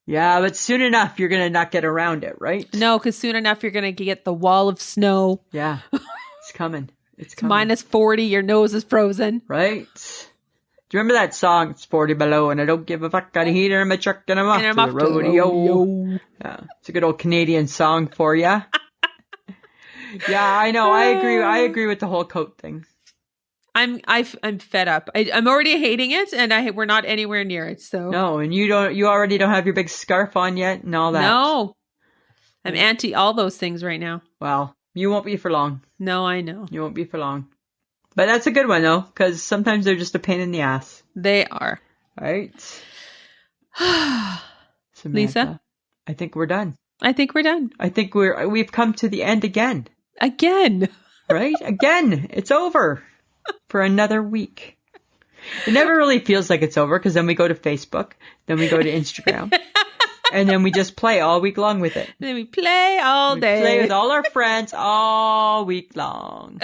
Yeah, but soon enough, you're going to not get around it, right? No, because soon enough, you're going to get the wall of snow. Yeah, it's coming. It's coming. It's -40. Your nose is frozen. Right. Do you remember that song? It's 40 below and I don't give a fuck. Got a heater in my truck and I'm off to the rodeo. Yeah, it's a good old Canadian song for ya. Yeah, I know. I agree with the whole coat thing. I'm fed up. I'm already hating it, and we're not anywhere near it. So no, and you already don't have your big scarf on yet and all that. No, I'm anti all those things right now. Well, you won't be for long. No, I know you won't be for long. But that's a good one though, because sometimes they're just a pain in the ass. They are. Right. Samantha, Lisa, I think we're done. I think we've come to the end again. Again. Right? Again. It's over. For another week. It never really feels like it's over because then we go to Facebook, then we go to Instagram, and then we just play all week long with it. Then we play all day. Play with all our friends all week long.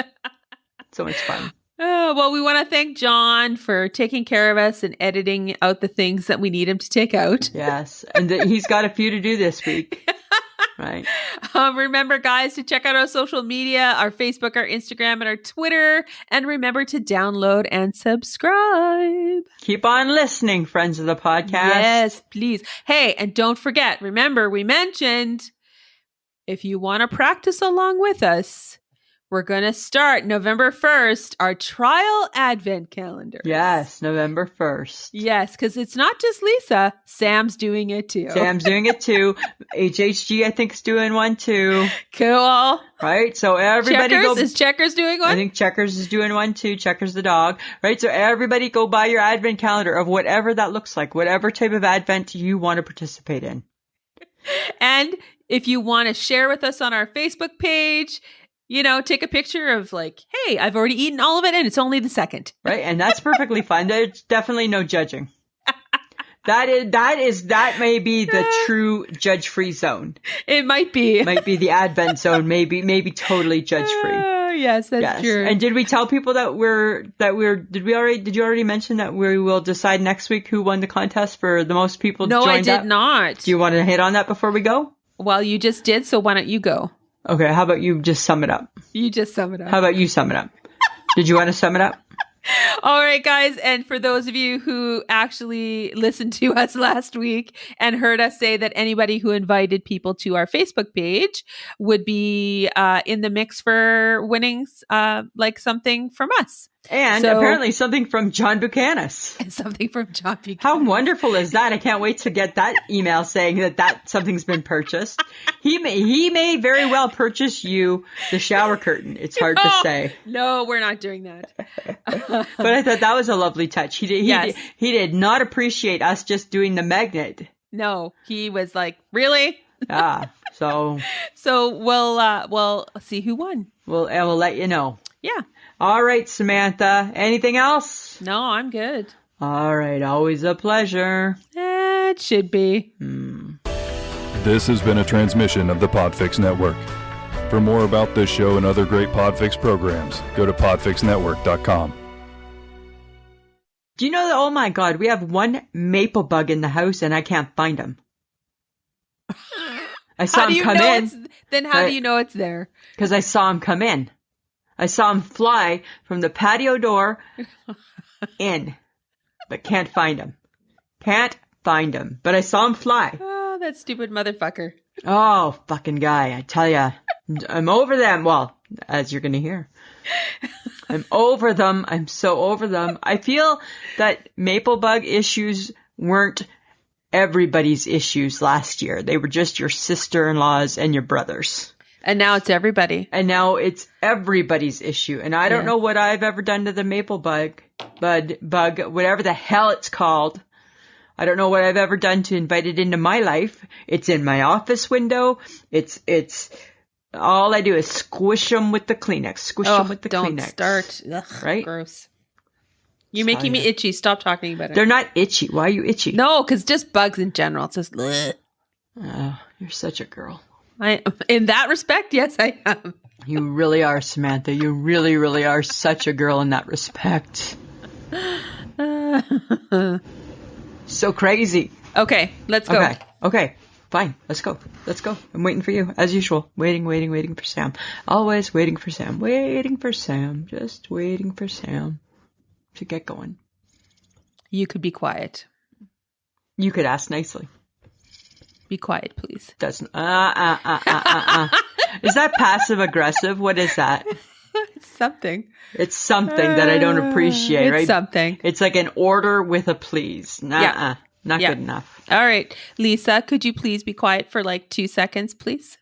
So much fun. Oh, well, we want to thank John for taking care of us and editing out the things that we need him to take out. Yes, and he's got a few to do this week. Right. Remember, guys, to check out our social media, our Facebook, our Instagram, and our Twitter. And remember to download and subscribe. Keep on listening, friends of the podcast. Yes, please. Hey, and don't forget, remember, we mentioned if you want to practice along with us, we're going to start November 1st, our trial advent calendar. Yes, November 1st. Yes, because it's not just Lisa. Sam's doing it too. HHG, I think, is doing one too. Cool. Right? So everybody Is Checkers doing one? I think Checkers is doing one too. Checkers the dog. Right? So everybody go buy your advent calendar of whatever that looks like, whatever type of advent you want to participate in. And if you want to share with us on our Facebook page, take a picture of like, hey, I've already eaten all of it and it's only the second. Right. And that's perfectly fine. There's definitely no judging. That may be the true judge-free zone. It might be. Might be the Advent zone. Maybe totally judge-free. Yes, that's true. And did we tell people did you already mention that we will decide next week who won the contest for the most people joined up? No, I did not. Do you want to hit on that before we go? Well, you just did, so why don't you go? Okay, how about you just sum it up? You just sum it up. How about you sum it up? Did you want to sum it up? All right, guys. And for those of you who actually listened to us last week and heard us say that anybody who invited people to our Facebook page would be in the mix for winning like something from us. And apparently something from John Buchanan. Something from John Buchanan. How wonderful is that? I can't wait to get that email saying that something's been purchased. He may very well purchase you the shower curtain. It's hard to say. No, we're not doing that. But I thought that was a lovely touch. He did not appreciate us just doing the magnet. No, he was like, really? So we'll see who won. We'll let you know. Yeah. All right, Samantha. Anything else? No, I'm good. All right. Always a pleasure. It should be. This has been a transmission of the Podfix Network. For more about this show and other great Podfix programs, go to podfixnetwork.com. Do you know that, oh my God, we have one maple bug in the house and I can't find him. I saw him come in. Then how do you know it's there? Because I saw him come in. I saw him fly from the patio door in, but can't find him. Can't find him. But I saw him fly. Oh, that stupid motherfucker. Oh, fucking guy. I tell ya. I'm over them. Well, as you're going to hear. I'm over them. I'm so over them. I feel that maple bug issues weren't everybody's issues last year. They were just your sister-in-laws and your brothers. And now it's everybody. And now it's everybody's issue. And I don't know what I've ever done to the maple bug, whatever the hell it's called. I don't know what I've ever done to invite it into my life. It's in my office window. It's all I do is squish them with the Kleenex. Squish them with the don't Kleenex. Start. Ugh, right? Gross. You're making me itchy. Stop talking about it. They're not itchy. Why are you itchy? No, because just bugs in general. It's just, oh, you're such a girl. In that respect, yes, I am. You really are, Samantha. You really, really are such a girl in that respect. So crazy. Okay, let's go. Okay. Fine. Let's go. I'm waiting for you, as usual. Waiting for Sam. Always waiting for Sam. Just waiting for Sam to get going. You could be quiet. You could ask nicely. Be quiet, please. Doesn't. Is that passive aggressive? What is that? It's something. It's something that I don't appreciate, right? It's something. It's like an order with a please. Not good enough. All right. Lisa, could you please be quiet for like 2 seconds, please?